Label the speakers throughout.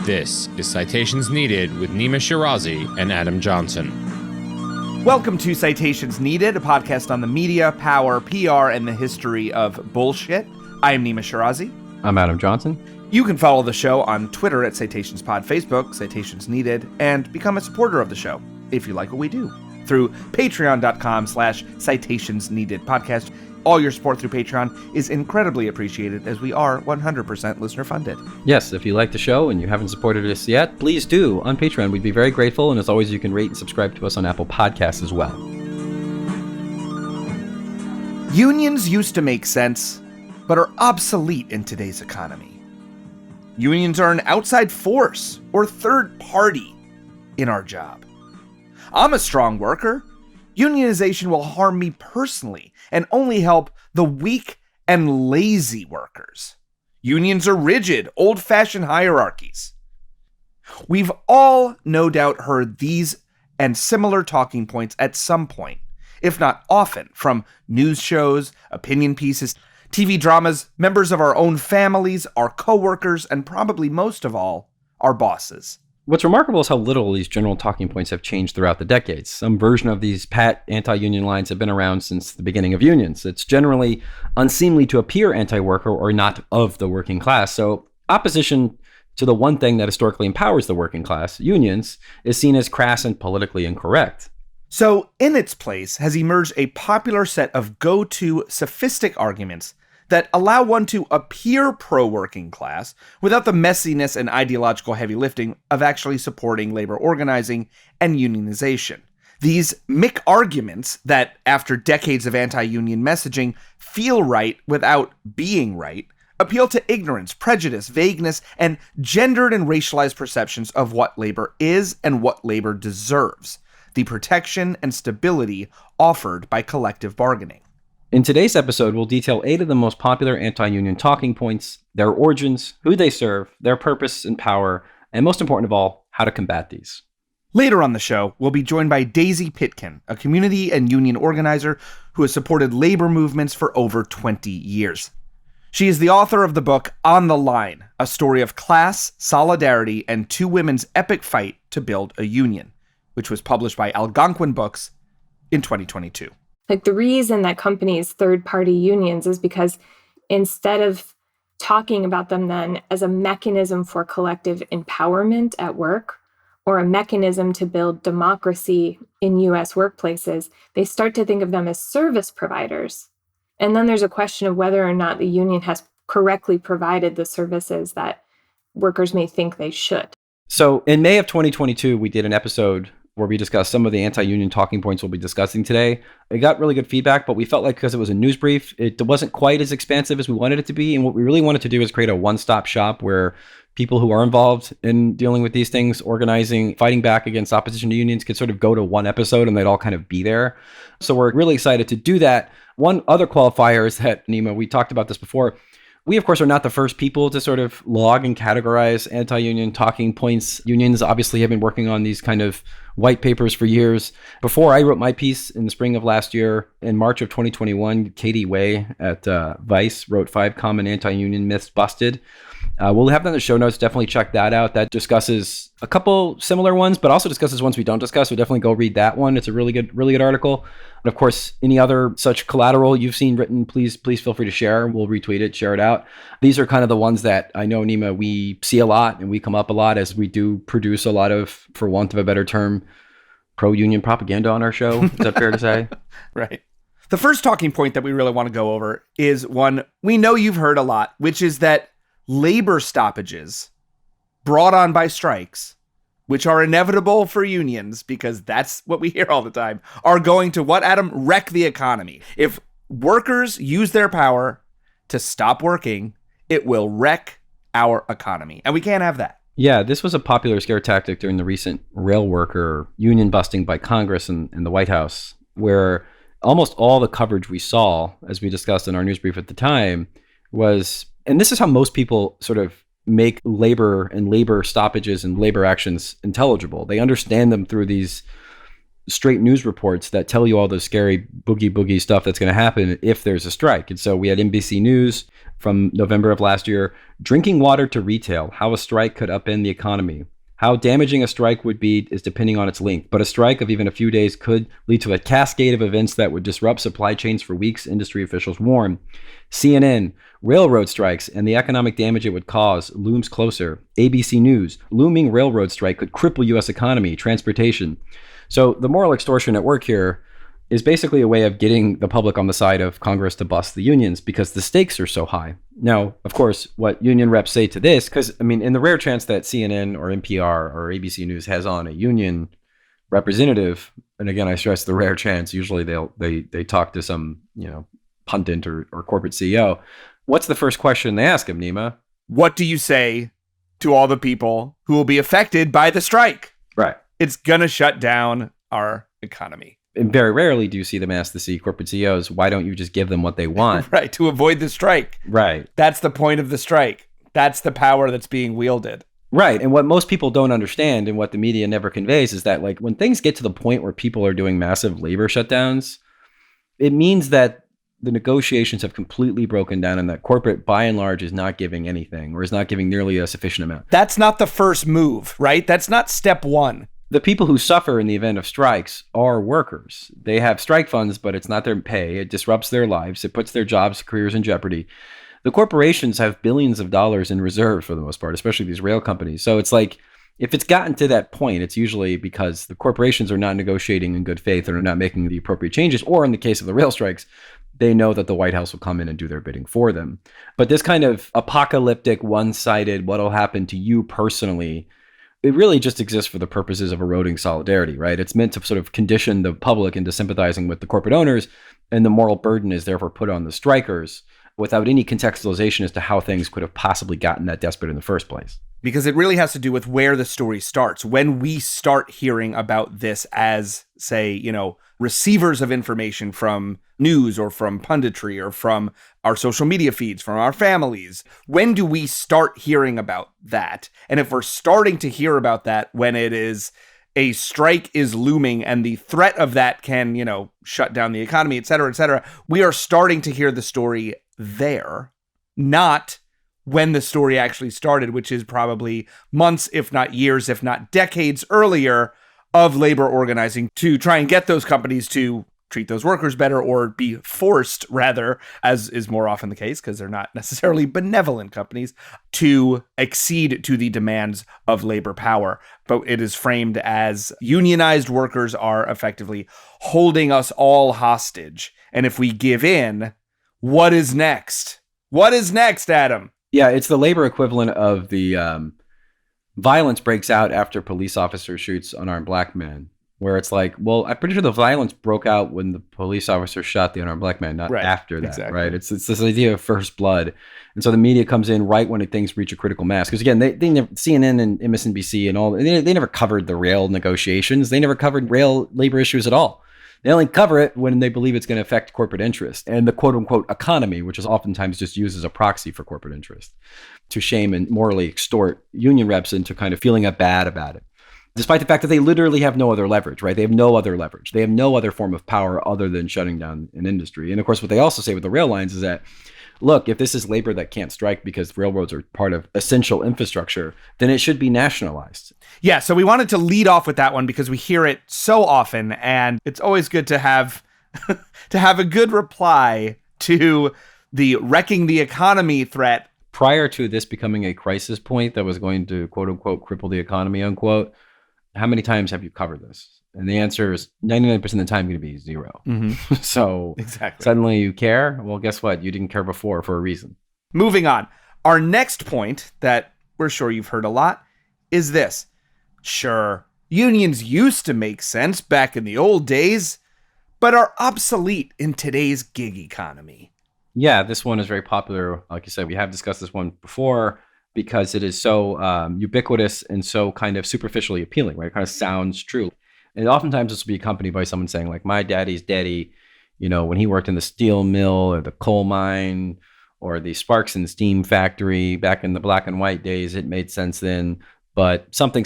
Speaker 1: This is Citations Needed with Nima Shirazi and Adam Johnson.
Speaker 2: Welcome to Citations Needed, a podcast on the media, power, PR, and the history of bullshit. I am Nima Shirazi.
Speaker 3: I'm Adam Johnson.
Speaker 2: You can follow the show on Twitter at CitationsPod, Facebook, Citations Needed, and become a supporter of the show, if you like what we do, through patreon.com/citationsneededpodcast. All your support through Patreon is incredibly appreciated, as we are 100% listener-funded.
Speaker 3: Yes, if you like the show and you haven't supported us yet, please do on Patreon. We'd be very grateful, and as always, you can rate and subscribe to us on Apple Podcasts as well.
Speaker 2: Unions used to make sense, but are obsolete in today's economy. Unions are an outside force or third party in our job. I'm a strong worker. Unionization will harm me personally and only help the weak and lazy workers. Unions are rigid, old-fashioned hierarchies. We've all no doubt heard these and similar talking points at some point, if not often, from news shows, opinion pieces, TV dramas, members of our own families, our coworkers, and probably most of all, our bosses.
Speaker 3: What's remarkable is how little these general talking points have changed throughout the decades. Some version of these pat anti-union lines have been around since the beginning of unions. It's generally unseemly to appear anti-worker or not of the working class. So opposition to the one thing that historically empowers the working class, unions, is seen as crass and politically incorrect.
Speaker 2: So in its place has emerged a popular set of go-to sophistic arguments that allow one to appear pro-working class without the messiness and ideological heavy lifting of actually supporting labor organizing and unionization. These Mick arguments that, after decades of anti-union messaging, feel right without being right, appeal to ignorance, prejudice, vagueness, and gendered and racialized perceptions of what labor is and what labor deserves, the protection and stability offered by collective bargaining.
Speaker 3: In today's episode, we'll detail 8 of the most popular anti-union talking points, their origins, who they serve, their purpose and power, and most important of all, how to combat these.
Speaker 2: Later on the show, we'll be joined by Daisy Pitkin, a community and union organizer who has supported labor movements for over 20 years. She is the author of the book On the Line, a story of class, solidarity, and two women's epic fight to build a union, which was published by Algonquin Books in 2022.
Speaker 4: Like, the reason that companies third-party unions is because instead of talking about them then as a mechanism for collective empowerment at work or a mechanism to build democracy in U.S. workplaces, they start to think of them as service providers. And then there's a question of whether or not the union has correctly provided the services that workers may think they should.
Speaker 3: So in May of 2022, we did an episode where we discussed some of the anti-union talking points we'll be discussing today. It got really good feedback, but we felt like because it was a news brief, it wasn't quite as expansive as we wanted it to be. And what we really wanted to do is create a one-stop shop where people who are involved in dealing with these things, organizing, fighting back against opposition to unions, could sort of go to one episode and they'd all kind of be there. So we're really excited to do that. One other qualifier is that, Nima, we talked about this before, we, of course, are not the first people to sort of log and categorize anti-union talking points. Unions obviously have been working on these kind of white papers for years. Before I wrote my piece in the spring of last year, in March of 2021, Katie Way at Vice wrote 5 Common Anti-Union Myths Busted. We'll have that in the show notes. Definitely check that out. That discusses a couple similar ones, but also discusses ones we don't discuss. So definitely go read that one. It's a really good article. And of course, any other such collateral you've seen written, please feel free to share. We'll retweet it, share it out. These are kind of the ones that I know, Nima, we see a lot and we come up a lot as we do produce a lot of, for want of a better term, pro-union propaganda on our show. Is that fair to say?
Speaker 2: Right. The first talking point that we really want to go over is one we know you've heard a lot, which is that labor stoppages brought on by strikes, which are inevitable for unions because that's what we hear all the time, are going to, what, Adam? Wreck the economy. If workers use their power to stop working, it will wreck our economy. And we can't have that.
Speaker 3: Yeah, this was a popular scare tactic during the recent rail worker union busting by Congress and the White House, where almost all the coverage we saw, as we discussed in our news brief at the time, was, and this is how most people sort of make labor and labor stoppages and labor actions intelligible. They understand them through these straight news reports that tell you all the scary boogie stuff that's going to happen if there's a strike. And so we had NBC News from November of last year, drinking water to retail, how a strike could upend the economy. How damaging a strike would be is depending on its length, but a strike of even a few days could lead to a cascade of events that would disrupt supply chains for weeks, industry officials warn. CNN, railroad strikes and the economic damage it would cause looms closer. ABC News, looming railroad strike could cripple U.S. economy, transportation. So the moral extortion at work here is basically a way of getting the public on the side of Congress to bust the unions because the stakes are so high. Now, of course, what union reps say to this, because, I mean, in the rare chance that CNN or NPR or ABC News has on a union representative, and again, I stress the rare chance, usually they talk to some, pundit or corporate CEO. What's the first question they ask him, Nima?
Speaker 2: What do you say to all the people who will be affected by the strike?
Speaker 3: Right.
Speaker 2: It's going to shut down our economy.
Speaker 3: And very rarely do you see them ask the corporate CEOs, why don't you just give them what they want?
Speaker 2: Right, to avoid the strike.
Speaker 3: Right.
Speaker 2: That's the point of the strike. That's the power that's being wielded.
Speaker 3: Right. And what most people don't understand and what the media never conveys is that, like, when things get to the point where people are doing massive labor shutdowns, it means that the negotiations have completely broken down and that corporate, by and large, is not giving anything or is not giving nearly a sufficient amount.
Speaker 2: That's not the first move, right? That's not step one.
Speaker 3: The people who suffer in the event of strikes are workers. They have strike funds, but it's not their pay. It disrupts their lives. It puts their jobs, careers in jeopardy. The corporations have billions of dollars in reserves for the most part, especially these rail companies. So it's like, if it's gotten to that point, it's usually because the corporations are not negotiating in good faith and are not making the appropriate changes. Or in the case of the rail strikes, they know that the White House will come in and do their bidding for them. But this kind of apocalyptic, one-sided, what'll happen to you personally, it really just exists for the purposes of eroding solidarity, right? It's meant to sort of condition the public into sympathizing with the corporate owners, and the moral burden is therefore put on the strikers without any contextualization as to how things could have possibly gotten that desperate in the first place.
Speaker 2: Because it really has to do with where the story starts. When we start hearing about this as, say, receivers of information from news or from punditry or from our social media feeds, from our families, when do we start hearing about that? And if we're starting to hear about that when it is a strike is looming and the threat of that can, shut down the economy, et cetera, we are starting to hear the story there, not when the story actually started, which is probably months, if not years, if not decades earlier of labor organizing to try and get those companies to treat those workers better or be forced, rather, as is more often the case because they're not necessarily benevolent companies, to accede to the demands of labor power. But it is framed as unionized workers are effectively holding us all hostage. And if we give in, what is next? What is next, Adam?
Speaker 3: Yeah, it's the labor equivalent of the violence breaks out after police officer shoots unarmed black men, where it's like, well, I'm pretty sure the violence broke out when the police officer shot the unarmed black man, not after that, exactly. Right? It's this idea of first blood. And so the media comes in right when things reach a critical mass. Because again, they never, CNN and MSNBC and all, they never covered the rail negotiations. They never covered rail labor issues at all. They only cover it when they believe it's going to affect corporate interest and the quote unquote economy, which is oftentimes just used as a proxy for corporate interest to shame and morally extort union reps into kind of feeling bad about it. Despite the fact that they literally have no other leverage, right? They have no other leverage. They have no other form of power other than shutting down an industry. And of course, what they also say with the rail lines is that, look, if this is labor that can't strike because railroads are part of essential infrastructure, then it should be nationalized.
Speaker 2: Yeah, so we wanted to lead off with that one because we hear it so often, and it's always good to have to have a good reply to the wrecking the economy threat.
Speaker 3: Prior to this becoming a crisis point that was going to quote unquote cripple the economy, unquote, how many times have you covered this? And the answer is 99% of the time going to be 0. Mm-hmm. So exactly. Suddenly you care? Well, guess what? You didn't care before for a reason.
Speaker 2: Moving on. Our next point that we're sure you've heard a lot is this. Sure, unions used to make sense back in the old days, but are obsolete in today's gig economy.
Speaker 3: Yeah, this one is very popular. Like you said, we have discussed this one before because it is so ubiquitous and so kind of superficially appealing, right? It kind of sounds true. And oftentimes this will be accompanied by someone saying like, my daddy's daddy, when he worked in the steel mill or the coal mine or the sparks and steam factory back in the black and white days, it made sense then, but something,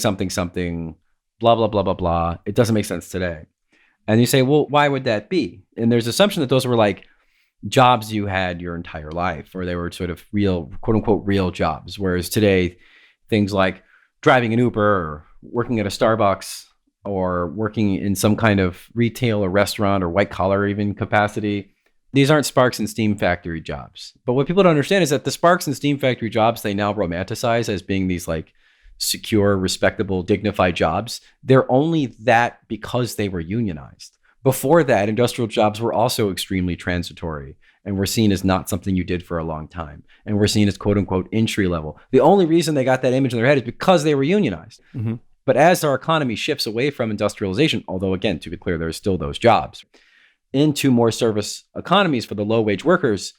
Speaker 3: blah, blah, blah, blah, blah. It doesn't make sense today. And you say, well, why would that be? And there's assumption that those were like jobs you had your entire life, or they were sort of real, quote unquote, real jobs. Whereas today, things like driving an Uber or working at a Starbucks or working in some kind of retail or restaurant or white collar even capacity, these aren't sparks and steam factory jobs. But what people don't understand is that the sparks and steam factory jobs they now romanticize as being these like secure, respectable, dignified jobs, they're only that because they were unionized. Before that, industrial jobs were also extremely transitory and were seen as not something you did for a long time. And were seen as quote unquote entry level. The only reason they got that image in their head is because they were unionized. Mm-hmm. But as our economy shifts away from industrialization, although again, to be clear, there's still those jobs, into more service economies for the low wage workers,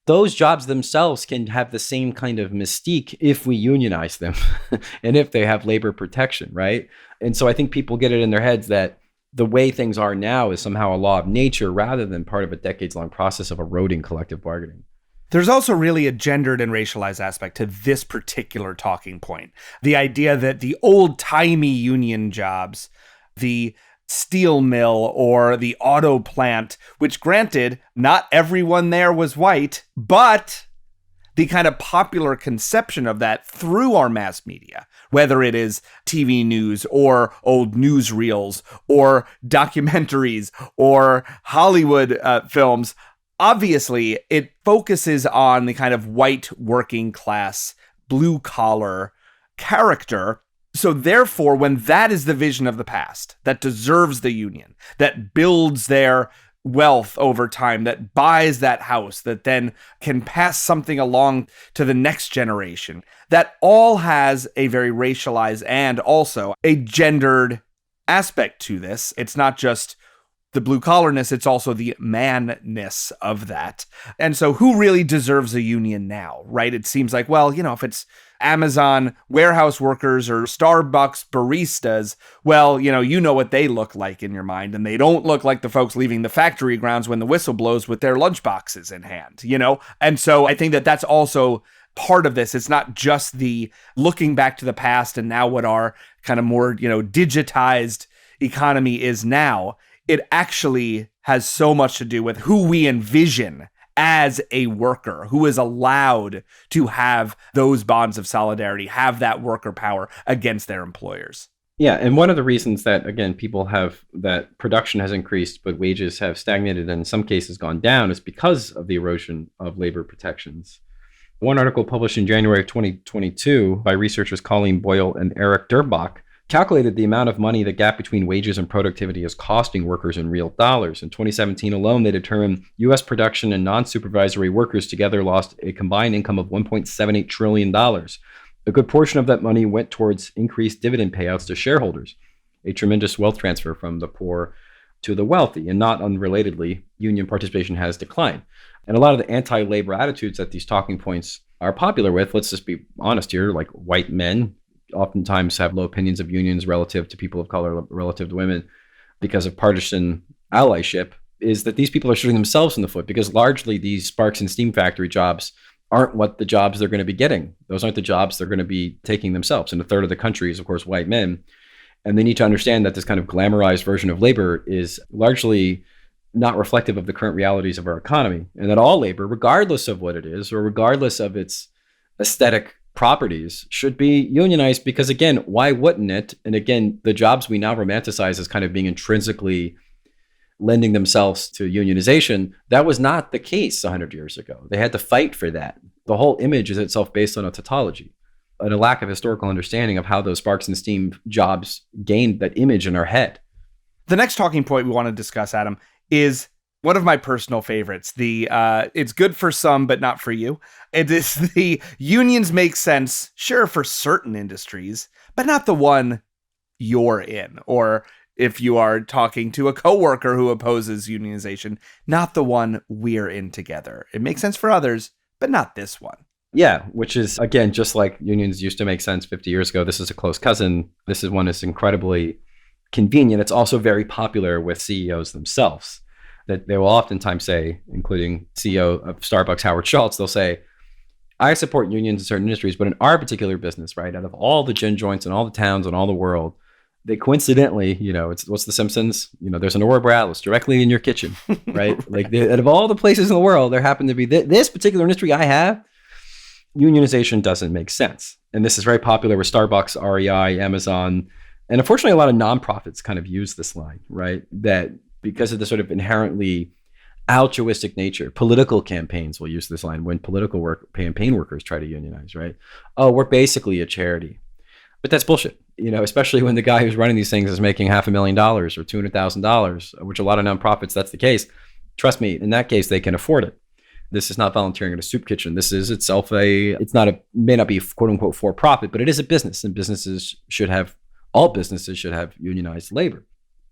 Speaker 3: those jobs themselves can have the same kind of mystique if we unionize them and if they have labor protection, right? And so I think people get it in their heads that the way things are now is somehow a law of nature rather than part of a decades-long process of eroding collective bargaining.
Speaker 2: There's also really a gendered and racialized aspect to this particular talking point. The idea that the old-timey union jobs, the steel mill or the auto plant, which granted, not everyone there was white, but the kind of popular conception of that through our mass media, whether it is TV news or old newsreels or documentaries or Hollywood films, obviously it focuses on the kind of white working class, blue collar character. So therefore, when that is the vision of the past that deserves the union, that builds their wealth over time, that buys that house, that then can pass something along to the next generation, that all has a very racialized and also a gendered aspect to this. It's not just the blue collarness, it's also the manness of that. And so who really deserves a union now, right? It seems like, well, if it's Amazon warehouse workers or Starbucks baristas, well, you know what they look like in your mind, and they don't look like the folks leaving the factory grounds when the whistle blows with their lunchboxes in hand, And so I think that that's also part of this. It's not just the looking back to the past and now what our kind of more, digitized economy is now. It actually has so much to do with who we envision as a worker, who is allowed to have those bonds of solidarity, have that worker power against their employers.
Speaker 3: Yeah, and one of the reasons that, again, people have that production has increased, but wages have stagnated and in some cases gone down is because of the erosion of labor protections. One article published in January of 2022 by researchers Colleen Boyle and Eric Durbach calculated the amount of money the gap between wages and productivity is costing workers in real dollars. In 2017 alone, they determined U.S. production and non-supervisory workers together lost a combined income of $1.78 trillion. A good portion of that money went towards increased dividend payouts to shareholders, a tremendous wealth transfer from the poor to the wealthy. And not unrelatedly, union participation has declined. And a lot of the anti-labor attitudes that these talking points are popular with, let's just be honest here, like white men, oftentimes have low opinions of unions relative to people of color, relative to women, because of partisan allyship, is that these people are shooting themselves in the foot because largely these sparks and steam factory jobs aren't what the jobs they're going to be getting. Those aren't the jobs they're going to be taking themselves. And a third of the country is, of course, white men. And they need to understand that this kind of glamorized version of labor is largely not reflective of the current realities of our economy. And that all labor, regardless of what it is, or regardless of its aesthetic properties, should be unionized because, again, why wouldn't it? And again, the jobs we now romanticize as kind of being intrinsically lending themselves to unionization, that was not the case 100 years ago. They had to fight for that. The whole image is itself based on a tautology and a lack of historical understanding of how those sparks and steam jobs gained that image in our head.
Speaker 2: The next talking point we want to discuss, Adam, is one of my personal favorites. It's good for some, but not for you. It is the unions make sense, sure, for certain industries, but not the one you're in. Or if you are talking to a coworker who opposes unionization, not the one we're in together. It makes sense for others, but not this one.
Speaker 3: Yeah, which is, again, just like unions used to make sense 50 years ago. This is a close cousin. This is one that's incredibly convenient. It's also very popular with CEOs themselves. That they will oftentimes say, including CEO of Starbucks, Howard Schultz, they'll say, I support unions in certain industries, but in our particular business, right, out of all the gin joints and all the towns and all the world, They coincidentally, it's what's The Simpsons? There's an Aurora Borealis directly in your kitchen, right? Like out of all the places in the world, there happen to be this particular industry I have. Unionization doesn't make sense. And this is very popular with Starbucks, REI, Amazon. And unfortunately, a lot of nonprofits kind of use this line, right? That because of the sort of inherently altruistic nature, political campaigns will use this line when campaign workers try to unionize, right? Oh, we're basically a charity. But that's bullshit, especially when the guy who's running these things is making $500,000 or $200,000, which a lot of nonprofits, that's the case. Trust me, in that case, they can afford it. This is not volunteering at a soup kitchen. This is itself may not be quote unquote for profit, but it is a business, and all businesses should have unionized labor.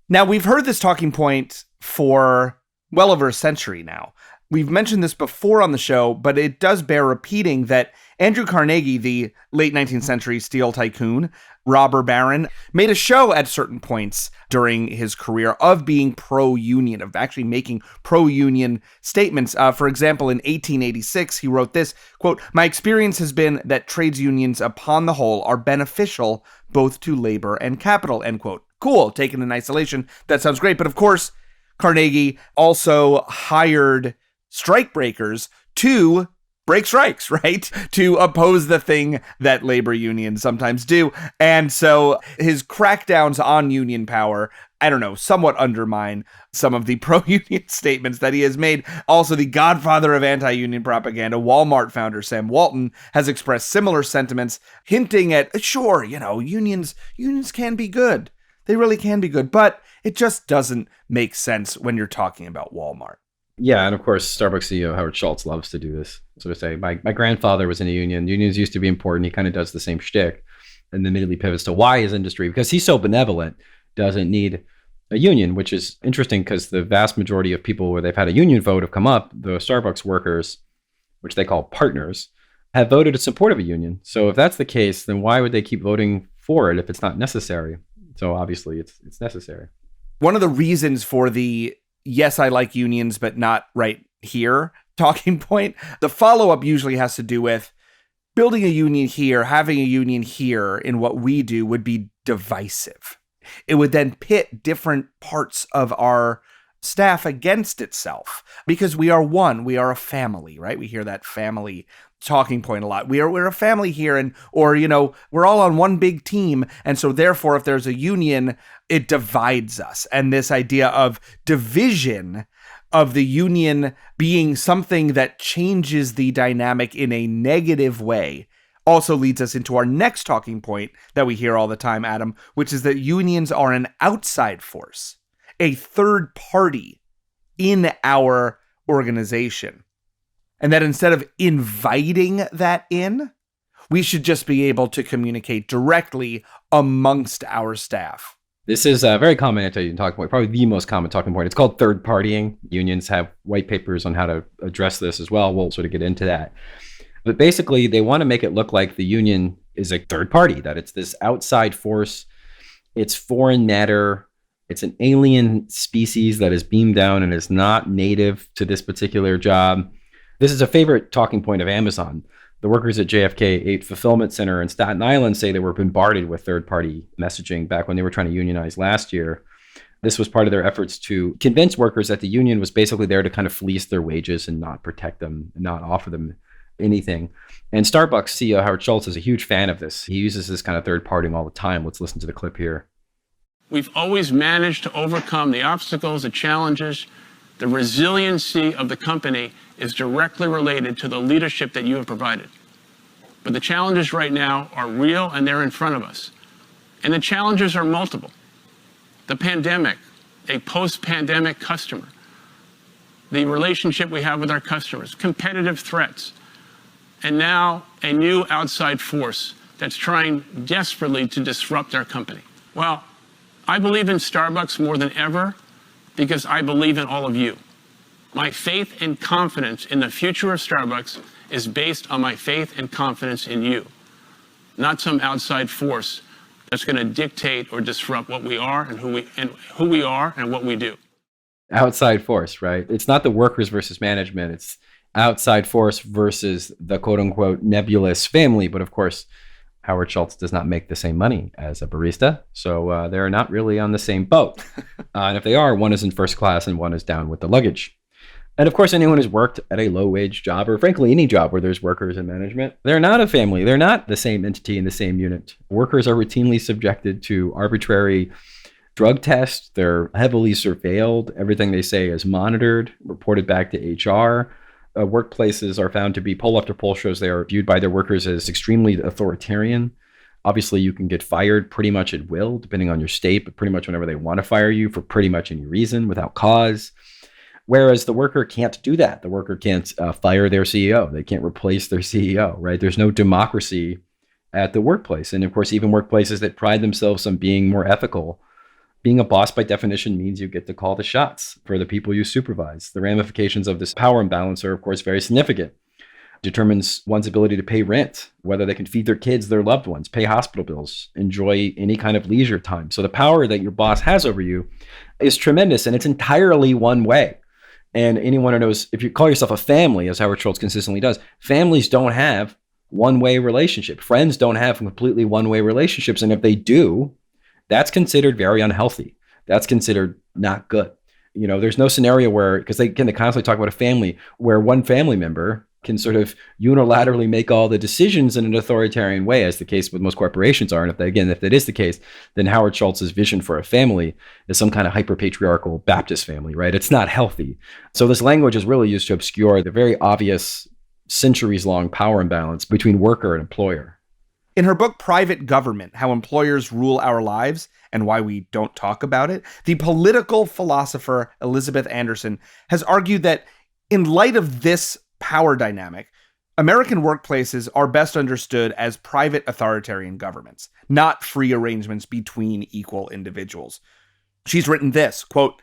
Speaker 2: Now, we've heard this talking point for well over a century now. We've mentioned this before on the show, but it does bear repeating that Andrew Carnegie, the late 19th century steel tycoon, robber baron, made a show at certain points during his career of being pro-union, of actually making pro-union statements. For example, in 1886, he wrote this, quote, "My experience has been that trades unions upon the whole are beneficial both to labor and capital," end quote. Cool, taken in isolation, that sounds great. But of course, Carnegie also hired strikebreakers to break strikes, right? To oppose the thing that labor unions sometimes do. And so his crackdowns on union power, somewhat undermine some of the pro-union statements that he has made. Also, the godfather of anti-union propaganda, Walmart founder Sam Walton, has expressed similar sentiments, hinting at, sure, unions can be good. They really can be good, but it just doesn't make sense when you're talking about Walmart.
Speaker 3: Yeah, and of course, Starbucks CEO Howard Schultz loves to do this. So to say, my grandfather was in a union. Unions used to be important. He kind of does the same shtick and then immediately pivots to why his industry, because he's so benevolent, doesn't need a union, which is interesting because the vast majority of people where they've had a union vote have come up, the Starbucks workers, which they call partners, have voted in support of a union. So if that's the case, then why would they keep voting for it if it's not necessary? So obviously it's necessary.
Speaker 2: One of the reasons for the yes, I like unions, but not right here talking point, the follow-up usually has to do with building a union here, having a union here in what we do would be divisive. It would then pit different parts of our staff against itself because we are one, we are a family, right? We hear that family talking point a lot. We're a family here, or we're all on one big team, and so therefore if there's a union, it divides us. And this idea of division, of the union being something that changes the dynamic in a negative way, also leads us into our next talking point that we hear all the time, Adam, which is that unions are an outside force, a third party in our organization. And that instead of inviting that in, we should just be able to communicate directly amongst our staff.
Speaker 3: This is a very common anti-union talking point, probably the most common talking point. It's called third partying. Unions have white papers on how to address this as well. We'll sort of get into that. But basically, they want to make it look like the union is a third party, that it's this outside force. It's foreign matter. It's an alien species that is beamed down and is not native to this particular job. This is a favorite talking point of Amazon. The workers at JFK 8 Fulfillment Center in Staten Island say they were bombarded with third-party messaging back when they were trying to unionize last year. This was part of their efforts to convince workers that the union was basically there to kind of fleece their wages and not protect them, and not offer them anything. And Starbucks CEO Howard Schultz is a huge fan of this. He uses this kind of third-partying all the time. Let's listen to the clip here.
Speaker 5: We've always managed to overcome the obstacles, the challenges. The resiliency of the company is directly related to the leadership that you have provided. But the challenges right now are real and they're in front of us. And the challenges are multiple. The pandemic, a post-pandemic customer, the relationship we have with our customers, competitive threats, and now a new outside force that's trying desperately to disrupt our company. Well, I believe in Starbucks more than ever because I believe in all of you. My faith and confidence in the future of Starbucks is based on my faith and confidence in you, not some outside force that's going to dictate or disrupt what we are and who we are and what we do.
Speaker 3: Outside force, right? It's not the workers versus management. It's outside force versus the quote unquote nebulous family. But of course, Howard Schultz does not make the same money as a barista, so they're not really on the same boat. And if they are, one is in first class and one is down with the luggage. And of course, anyone who's worked at a low-wage job, or frankly, any job where there's workers in management, they're not a family. They're not the same entity in the same unit. Workers are routinely subjected to arbitrary drug tests. They're heavily surveilled. Everything they say is monitored, reported back to HR. Workplaces are found to be, poll after poll shows they are viewed by their workers as extremely authoritarian. Obviously, you can get fired pretty much at will, depending on your state, but pretty much whenever they want to fire you for pretty much any reason without cause. Whereas the worker can't do that. The worker can't fire their CEO. They can't replace their CEO, right? There's no democracy at the workplace. And of course, even workplaces that pride themselves on being more ethical, being a boss by definition means you get to call the shots for the people you supervise. The ramifications of this power imbalance are, of course, very significant. Determines one's ability to pay rent, whether they can feed their kids, their loved ones, pay hospital bills, enjoy any kind of leisure time. So the power that your boss has over you is tremendous, and it's entirely one way. And anyone who knows, if you call yourself a family, as Howard Schultz consistently does, families don't have one-way relationship. Friends don't have completely one-way relationships. And if they do, that's considered very unhealthy. That's considered not good. You know, there's no scenario where, because they constantly talk about a family where one family member can sort of unilaterally make all the decisions in an authoritarian way, as the case with most corporations are. And if that is the case, then Howard Schultz's vision for a family is some kind of hyper-patriarchal Baptist family, right? It's not healthy. So this language is really used to obscure the very obvious centuries-long power imbalance between worker and employer.
Speaker 2: In her book, Private Government, How Employers Rule Our Lives and Why We Don't Talk About It, the political philosopher Elizabeth Anderson has argued that in light of this power dynamic, American workplaces are best understood as private authoritarian governments, not free arrangements between equal individuals. She's written this, quote,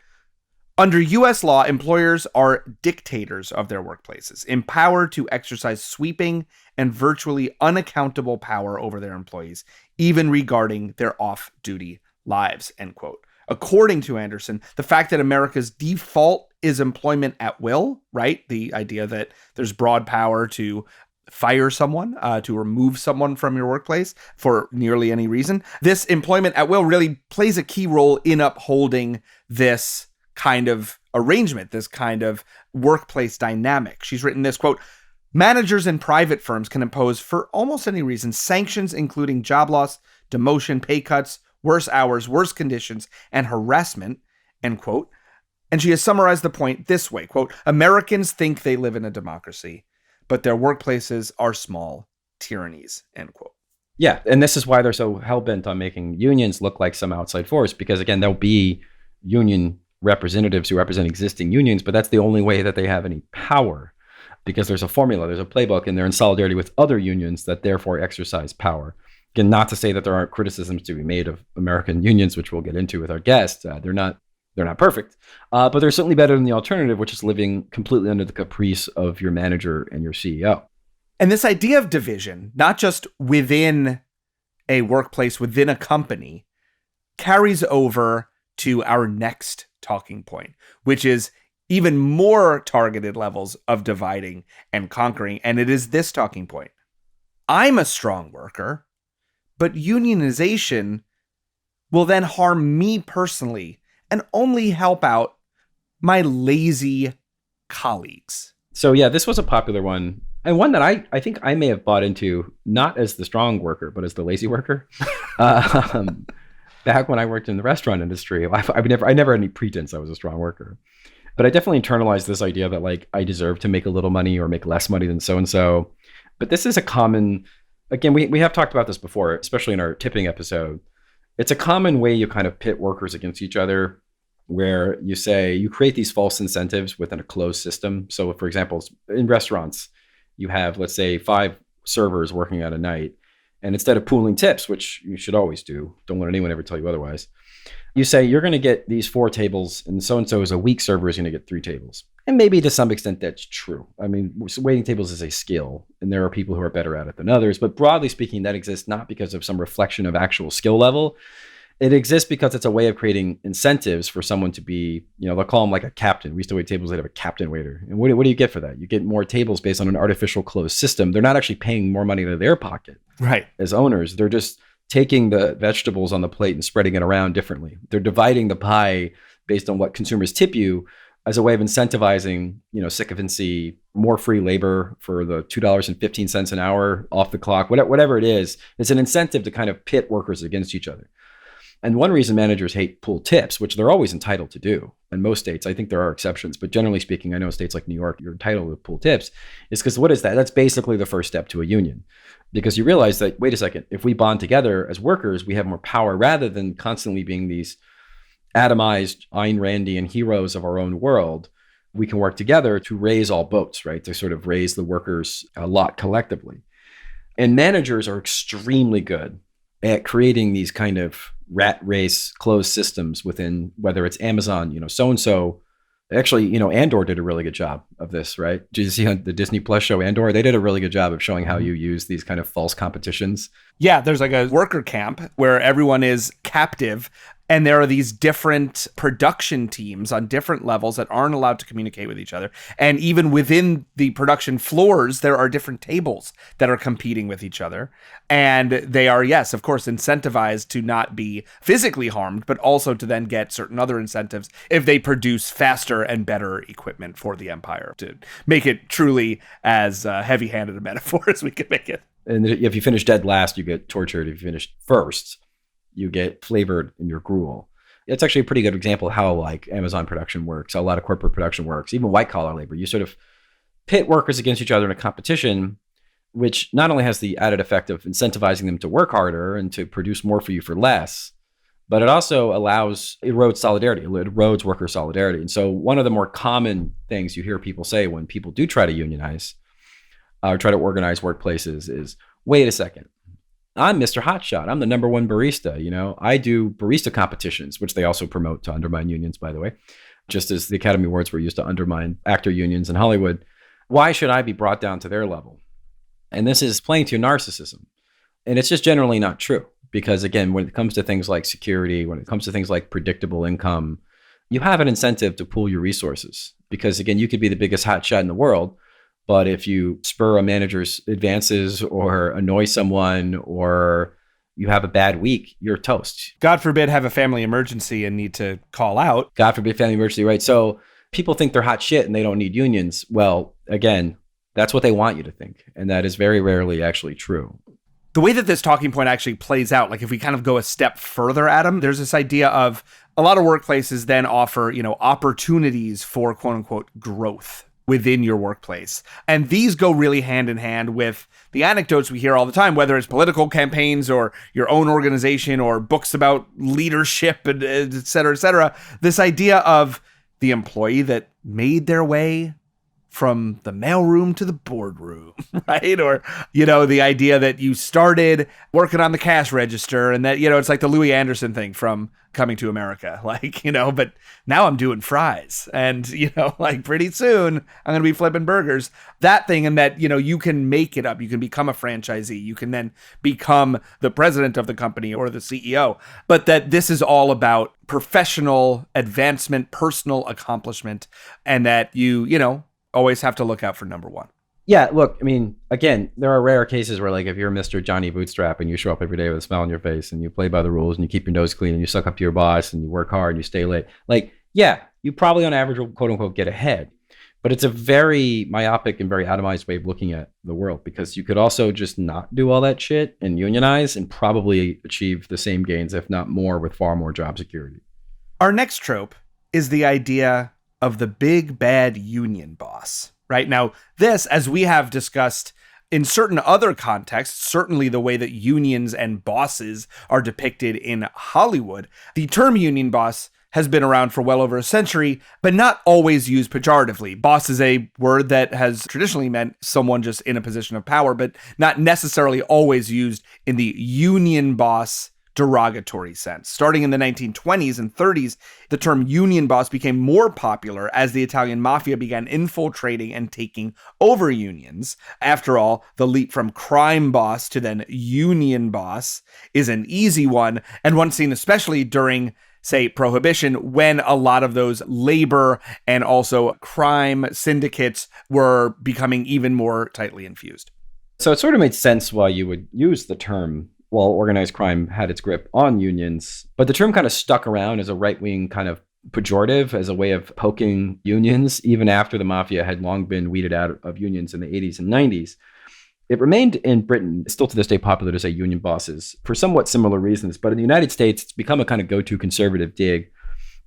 Speaker 2: "Under U.S. law, employers are dictators of their workplaces, empowered to exercise sweeping and virtually unaccountable power over their employees, even regarding their off-duty lives," end quote. According to Anderson, the fact that America's default is employment at will, right? The idea that there's broad power to fire someone, to remove someone from your workplace for nearly any reason. This employment at will really plays a key role in upholding this kind of arrangement, this kind of workplace dynamic. She's written this, quote, "Managers in private firms can impose, for almost any reason, sanctions including job loss, demotion, pay cuts, worse hours, worse conditions, and harassment," end quote. And she has summarized the point this way, quote, "Americans think they live in a democracy, but their workplaces are small tyrannies," end quote.
Speaker 3: Yeah, and this is why they're so hell-bent on making unions look like some outside force, because again, there'll be union representatives who represent existing unions, but that's the only way that they have any power, because there's a formula, there's a playbook, and they're in solidarity with other unions that therefore exercise power. Again, not to say that there aren't criticisms to be made of American unions, which we'll get into with our guest. They're not perfect, but they're certainly better than the alternative, which is living completely under the caprice of your manager and your CEO.
Speaker 2: And this idea of division, not just within a workplace, within a company, carries over to our next talking point, which is even more targeted levels of dividing and conquering. And it is this talking point. I'm a strong worker, but unionization will then harm me personally and only help out my lazy colleagues.
Speaker 3: So yeah, this was a popular one, and one that I think I may have bought into, not as the strong worker, but as the lazy worker. Back when I worked in the restaurant industry, I never had any pretense I was a strong worker. But I definitely internalized this idea that like I deserve to make a little money or make less money than so-and-so. But this is a common, again, we have talked about this before, especially in our tipping episode. It's a common way you kind of pit workers against each other, where you say you create these false incentives within a closed system. So for example, in restaurants, you have, let's say, 5 servers working at a night. And instead of pooling tips, which you should always do, don't let anyone ever tell you otherwise, you say you're going to get these 4 tables and so is a weak server is going to get 3 tables. And maybe to some extent that's true. I mean, waiting tables is a skill, and there are people who are better at it than others. But broadly speaking, that exists not because of some reflection of actual skill level. It exists because it's a way of creating incentives for someone to be, they'll call them like a captain. We used to wait tables that have a captain waiter. And what do you get for that? You get more tables based on an artificial closed system. They're not actually paying more money to their pocket.
Speaker 2: Right.
Speaker 3: As owners. They're just taking the vegetables on the plate and spreading it around differently. They're dividing the pie based on what consumers tip you as a way of incentivizing, sycophancy, more free labor for the $2.15 an hour off the clock, whatever it is. It's an incentive to kind of pit workers against each other. And one reason managers hate pool tips, which they're always entitled to do in most states, I think there are exceptions, but generally speaking, I know states like New York, you're entitled to pool tips, is because what is that? That's basically the first step to a union. Because you realize that, wait a second, if we bond together as workers, we have more power rather than constantly being these atomized Ayn Randian heroes of our own world. We can work together to raise all boats, right? To sort of raise the workers a lot collectively. And managers are extremely good at creating these kind of rat race closed systems within, whether it's Amazon, so-and-so. Actually, Andor did a really good job of this, right? Did you see on the Disney Plus show Andor? They did a really good job of showing how you use these kind of false competitions.
Speaker 2: Yeah, there's like a worker camp where everyone is captive. And there are these different production teams on different levels that aren't allowed to communicate with each other. And even within the production floors, there are different tables that are competing with each other. And they are, yes, of course, incentivized to not be physically harmed, but also to then get certain other incentives if they produce faster and better equipment for the empire, to make it truly as heavy-handed a metaphor as we can make it.
Speaker 3: And if you finish dead last, you get tortured. If you finish first, you get flavored in your gruel. It's actually a pretty good example of how like Amazon production works, how a lot of corporate production works, even white collar labor. You sort of pit workers against each other in a competition, which not only has the added effect of incentivizing them to work harder and to produce more for you for less, but it also erodes solidarity. It erodes worker solidarity. And so one of the more common things you hear people say when people do try to unionize or try to organize workplaces is, wait a second. I'm Mr. Hotshot. I'm the number one barista. I do barista competitions, which they also promote to undermine unions, by the way, just as the Academy Awards were used to undermine actor unions in Hollywood. Why should I be brought down to their level? And this is playing to your narcissism. And it's just generally not true. Because again, when it comes to things like security, when it comes to things like predictable income, you have an incentive to pool your resources. Because again, you could be the biggest hotshot in the world, but if you spur a manager's advances or annoy someone or you have a bad week, you're toast.
Speaker 2: God forbid have a family emergency and need to call out.
Speaker 3: God forbid family emergency, right? So people think they're hot shit and they don't need unions. Well, again, that's what they want you to think. And that is very rarely actually true.
Speaker 2: The way that this talking point actually plays out, like if we kind of go a step further, Adam, there's this idea of a lot of workplaces then offer, opportunities for quote unquote growth within your workplace. And these go really hand in hand with the anecdotes we hear all the time, whether it's political campaigns or your own organization or books about leadership and et cetera, et cetera. This idea of the employee that made their way from the mailroom to the boardroom, right? Or, the idea that you started working on the cash register and that, it's like the Louis Anderson thing from Coming to America, but now I'm doing fries and, pretty soon I'm going to be flipping burgers, that thing. And that, you can make it up. You can become a franchisee. You can then become the president of the company or the CEO, but that this is all about professional advancement, personal accomplishment, and that you always have to look out for number one.
Speaker 3: Yeah, look, again, there are rare cases where if you're Mr. Johnny Bootstrap and you show up every day with a smile on your face and you play by the rules and you keep your nose clean and you suck up to your boss and you work hard and you stay late, you probably on average will quote unquote get ahead. But it's a very myopic and very atomized way of looking at the world, because you could also just not do all that shit and unionize and probably achieve the same gains, if not more, with far more job security.
Speaker 2: Our next trope is the idea of the big bad union boss, right? Now, this, as we have discussed in certain other contexts, certainly the way that unions and bosses are depicted in Hollywood, the term union boss has been around for well over a century, but not always used pejoratively. Boss is a word that has traditionally meant someone just in a position of power, but not necessarily always used in the union boss derogatory sense. Starting in the 1920s and 30s, the term union boss became more popular as the Italian mafia began infiltrating and taking over unions. After all, the leap from crime boss to then union boss is an easy one, and one seen especially during, say, Prohibition, when a lot of those labor and also crime syndicates were becoming even more tightly infused.
Speaker 3: So it sort of made sense why you would use the term while organized crime had its grip on unions. But the term kind of stuck around as a right-wing kind of pejorative, as a way of poking unions, even after the mafia had long been weeded out of unions in the 80s and 90s. It remained in Britain, still to this day popular to say union bosses, for somewhat similar reasons. But in the United States, it's become a kind of go-to conservative dig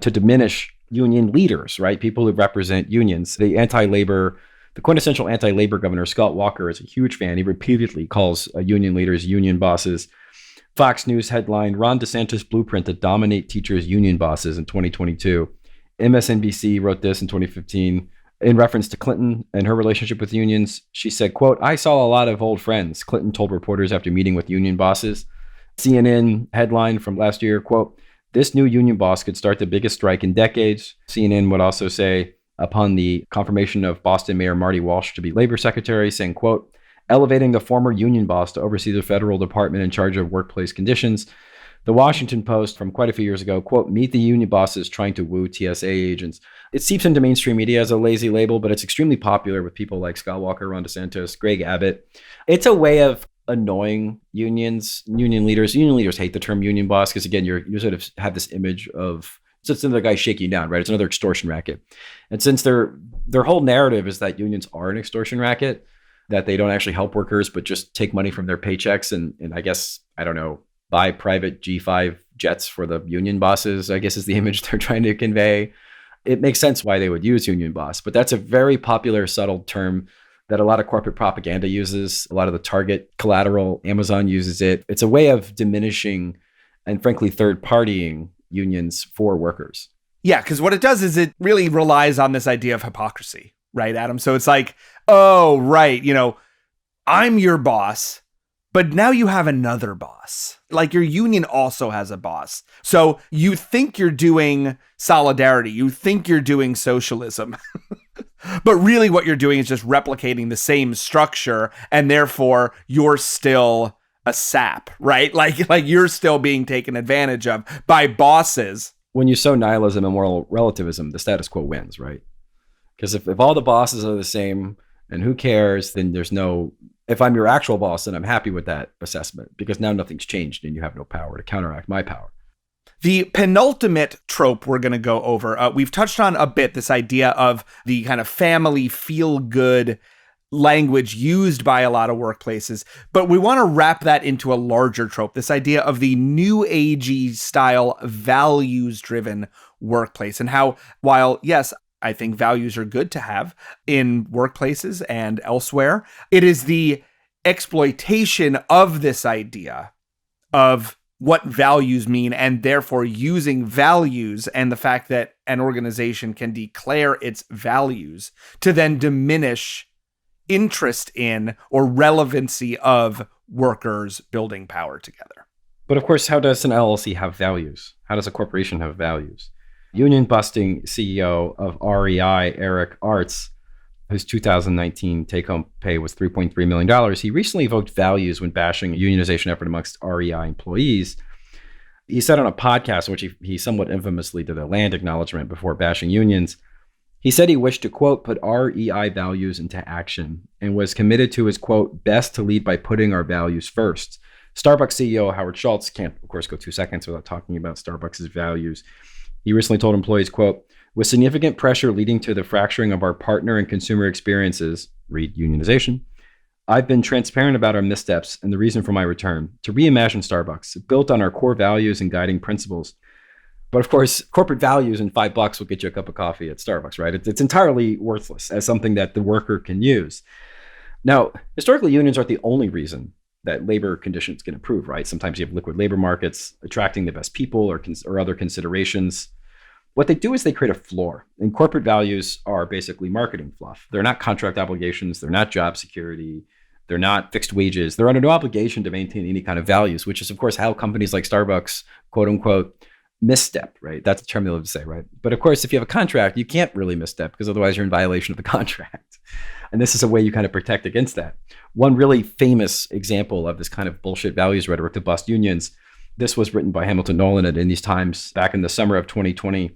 Speaker 3: to diminish union leaders, right? People who represent unions. The quintessential anti-labor governor, Scott Walker, is a huge fan. He repeatedly calls union leaders union bosses. Fox News headline, Ron DeSantis blueprint to dominate teachers' union bosses in 2022. MSNBC wrote this in 2015 in reference to Clinton and her relationship with unions. She said, quote, I saw a lot of old friends, Clinton told reporters after meeting with union bosses. CNN headline from last year, quote, this new union boss could start the biggest strike in decades. CNN would also say, upon the confirmation of Boston Mayor Marty Walsh to be labor secretary, saying, quote, elevating the former union boss to oversee the federal department in charge of workplace conditions. The Washington Post from quite a few years ago, quote, meet the union bosses trying to woo TSA agents. It seeps into mainstream media as a lazy label, but it's extremely popular with people like Scott Walker, Ron DeSantis, Greg Abbott. It's a way of annoying union leaders. Union leaders hate the term union boss because, again, you sort of have this image of it's just another guy shaking you down, right? It's another extortion racket. And since their whole narrative is that unions are an extortion racket, that they don't actually help workers, but just take money from their paychecks and I guess, I don't know, buy private G5 jets for the union bosses, I guess is the image they're trying to convey. It makes sense why they would use union boss, but that's a very popular, subtle term that a lot of corporate propaganda uses. A lot of the Target collateral, Amazon uses it. It's a way of diminishing and frankly, third-partying unions for workers.
Speaker 2: Yeah, because what it does is it really relies on this idea of hypocrisy, right, Adam? So it's like, oh, right, I'm your boss, but now you have another boss. Like your union also has a boss. So you think you're doing solidarity, you think you're doing socialism, but really what you're doing is just replicating the same structure, and therefore you're still a sap, right? Like you're still being taken advantage of by bosses.
Speaker 3: When you sow nihilism and moral relativism, the status quo wins, right? Because if all the bosses are the same and who cares, then if I'm your actual boss, then I'm happy with that assessment because now nothing's changed and you have no power to counteract my power.
Speaker 2: The penultimate trope we're going to go over, we've touched on a bit, this idea of the kind of family feel-good language used by a lot of workplaces, but we want to wrap that into a larger trope, this idea of the new agey style values-driven workplace, and how, while, yes, I think values are good to have in workplaces and elsewhere, it is the exploitation of this idea of what values mean, and therefore using values and the fact that an organization can declare its values to then diminish interest in or relevancy of workers building power together.
Speaker 3: But of course, how does an LLC have values? How does a corporation have values? Union busting CEO of REI, Eric Artz, whose 2019 take-home pay was $3.3 million, he recently evoked values when bashing a unionization effort amongst REI employees. He said on a podcast, in which he somewhat infamously did a land acknowledgement before bashing unions, he said he wished to, quote, put REI values into action and was committed to his, quote, best to lead by putting our values first. Starbucks CEO Howard Schultz can't, of course, go 2 seconds without talking about Starbucks' values. He recently told employees, quote, with significant pressure leading to the fracturing of our partner and consumer experiences, read unionization, I've been transparent about our missteps and the reason for my return, to reimagine Starbucks, built on our core values and guiding principles. But of course, corporate values and $5 will get you a cup of coffee at Starbucks, right? It's entirely worthless as something that the worker can use. Now, historically, unions aren't the only reason that labor conditions can improve, right? Sometimes you have liquid labor markets, attracting the best people or other considerations. What they do is they create a floor, and corporate values are basically marketing fluff. They're not contract obligations. They're not job security. They're not fixed wages. They're under no obligation to maintain any kind of values, which is, of course, how companies like Starbucks, quote unquote, misstep, right? That's the term they love to say, right? But of course, if you have a contract, you can't really misstep because otherwise you're in violation of the contract. And this is a way you kind of protect against that. One really famous example of this kind of bullshit values rhetoric to bust unions, this was written by Hamilton Nolan in these times back in the summer of 2020.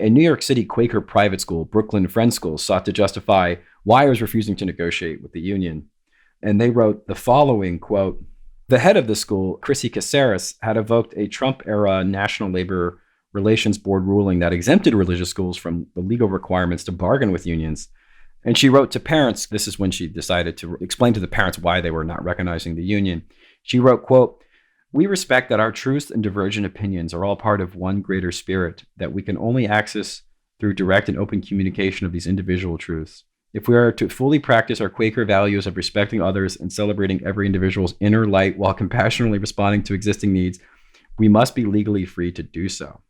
Speaker 3: A New York City Quaker private school, Brooklyn Friends School, sought to justify why it was refusing to negotiate with the union. And they wrote the following quote: "The head of the school, Chrissy Caceres, had evoked a Trump-era National Labor Relations Board ruling that exempted religious schools from the legal requirements to bargain with unions. And she wrote to parents," this is when she decided to explain to the parents why they were not recognizing the union. She wrote, quote, "We respect that our truths and divergent opinions are all part of one greater spirit that we can only access through direct and open communication of these individual truths. If we are to fully practice our Quaker values of respecting others and celebrating every individual's inner light while compassionately responding to existing needs, we must be legally free to do so."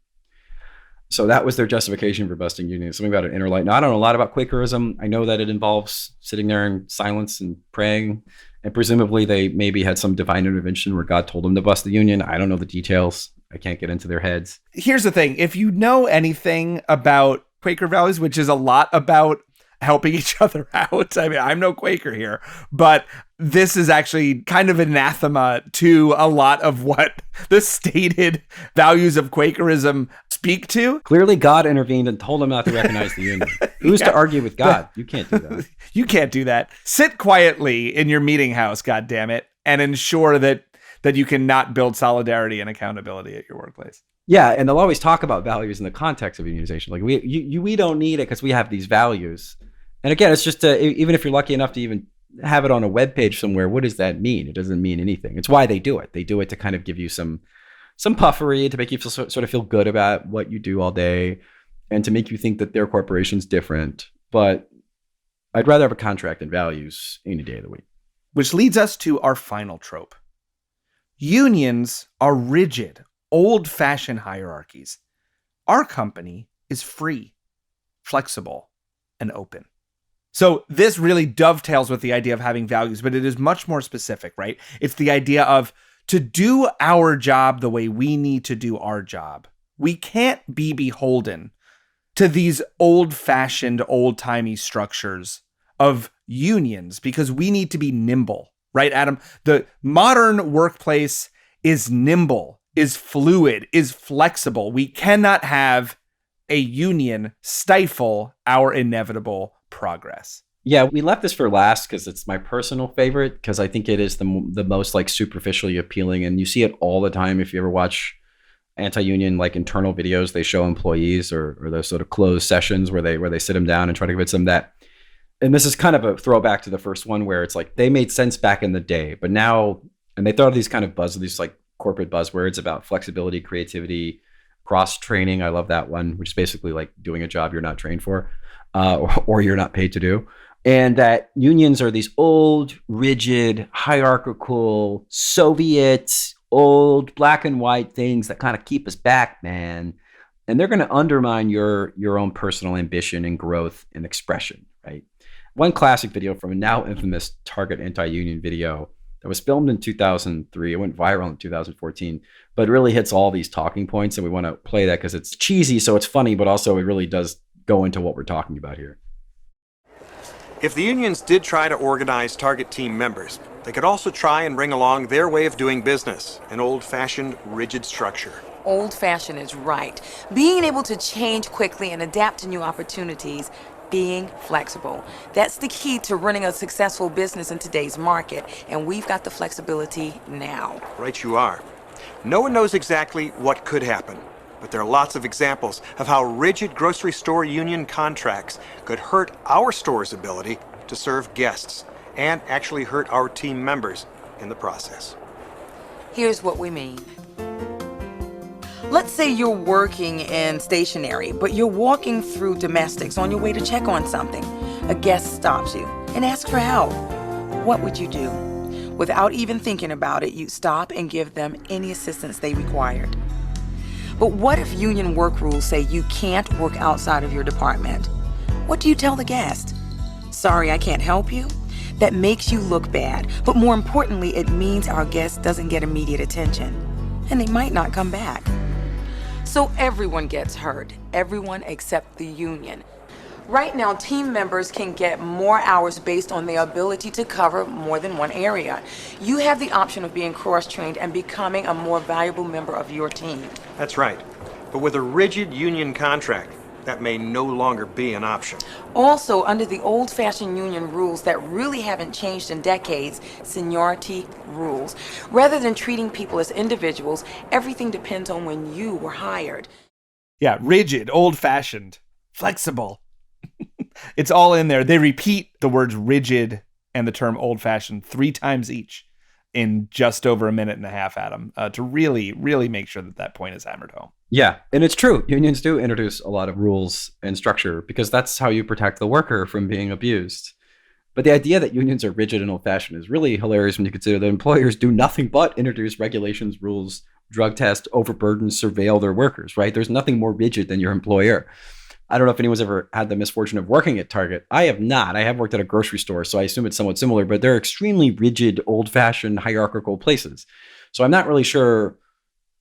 Speaker 3: So that was their justification for busting unions, something about an inner light. Now, I don't know a lot about Quakerism. I know that it involves sitting there in silence and praying, and presumably they maybe had some divine intervention where God told them to bust the union. I don't know the details. I can't get into their heads.
Speaker 2: Here's the thing. If you know anything about Quaker values, which is a lot about helping each other out. I mean, I'm no Quaker here, but this is actually kind of anathema to a lot of what the stated values of Quakerism speak to.
Speaker 3: Clearly, God intervened and told them not to recognize the union. Who's to argue with God? You can't do that.
Speaker 2: You can't do that. Sit quietly in your meeting house, goddammit, and ensure that you cannot build solidarity and accountability at your workplace.
Speaker 3: Yeah, and they'll always talk about values in the context of unionization. Like we don't need it because we have these values. And again, it's just even if you're lucky enough to even have it on a web page somewhere, what does that mean? It doesn't mean anything. It's why they do it. They do it to kind of give you some puffery, to make you sort of feel good about what you do all day, and to make you think that their corporation's different. But I'd rather have a contract than values any day of the week.
Speaker 2: Which leads us to our final trope. Unions are rigid, old-fashioned hierarchies. Our company is free, flexible, and open. So this really dovetails with the idea of having values, but it is much more specific, right? It's the idea of to do our job the way we need to do our job. We can't be beholden to these old-fashioned, old-timey structures of unions because we need to be nimble, right, Adam? The modern workplace is nimble, is fluid, is flexible. We cannot have a union stifle our inevitable progress.
Speaker 3: Yeah, we left this for last because it's my personal favorite, because I think it is the most like superficially appealing, and you see it all the time if you ever watch anti-union like internal videos. They show employees or those sort of closed sessions where they sit them down and try to convince them that. And this is kind of a throwback to the first one where it's like they made sense back in the day, but now, and they throw out these kind of these like corporate buzzwords about flexibility, creativity, cross training. I love that one, which is basically like doing a job you're not trained for. Or you're not paid to do. And that unions are these old, rigid, hierarchical, Soviet, old, black and white things that kind of keep us back, man. And they're going to undermine your own personal ambition and growth and expression, right? One classic video from a now infamous Target anti-union video that was filmed in 2003. It went viral in 2014, but it really hits all these talking points. And we want to play that because it's cheesy, so it's funny, but also it really does go into what we're talking about here.
Speaker 6: If the unions did try to organize Target team members, they could also try and bring along their way of doing business, an old-fashioned, rigid structure.
Speaker 7: Old-fashioned is right. Being able to change quickly and adapt to new opportunities, being flexible. That's the key to running a successful business in today's market, and we've got the flexibility now.
Speaker 6: Right you are. No one knows exactly what could happen, but there are lots of examples of how rigid grocery store union contracts could hurt our store's ability to serve guests and actually hurt our team members in the process.
Speaker 7: Here's what we mean. Let's say you're working in stationery, but you're walking through domestics on your way to check on something. A guest stops you and asks for help. What would you do? Without even thinking about it, you'd stop and give them any assistance they required. But what if union work rules say you can't work outside of your department? What do you tell the guest? Sorry, I can't help you? That makes you look bad, but more importantly, it means our guest doesn't get immediate attention, and they might not come back. So everyone gets hurt, everyone except the union. Right now, team members can get more hours based on their ability to cover more than one area. You have the option of being cross-trained and becoming a more valuable member of your team.
Speaker 6: That's right. But with a rigid union contract, that may no longer be an option.
Speaker 7: Also, under the old-fashioned union rules that really haven't changed in decades, seniority rules. Rather than treating people as individuals, everything depends on when you were hired.
Speaker 2: Yeah, rigid, old-fashioned, flexible. It's all in there. They repeat the words rigid and the term old-fashioned 3 times each in just over a minute and a half, Adam, to really, really make sure that that point is hammered home.
Speaker 3: Yeah, and it's true. Unions do introduce a lot of rules and structure because that's how you protect the worker from being abused. But the idea that unions are rigid and old-fashioned is really hilarious when you consider that employers do nothing but introduce regulations, rules, drug test, overburden, surveil their workers, right? There's nothing more rigid than your employer. I don't know if anyone's ever had the misfortune of working at Target. I have not. I have worked at a grocery store, so I assume it's somewhat similar, but they're extremely rigid, old-fashioned, hierarchical places. So I'm not really sure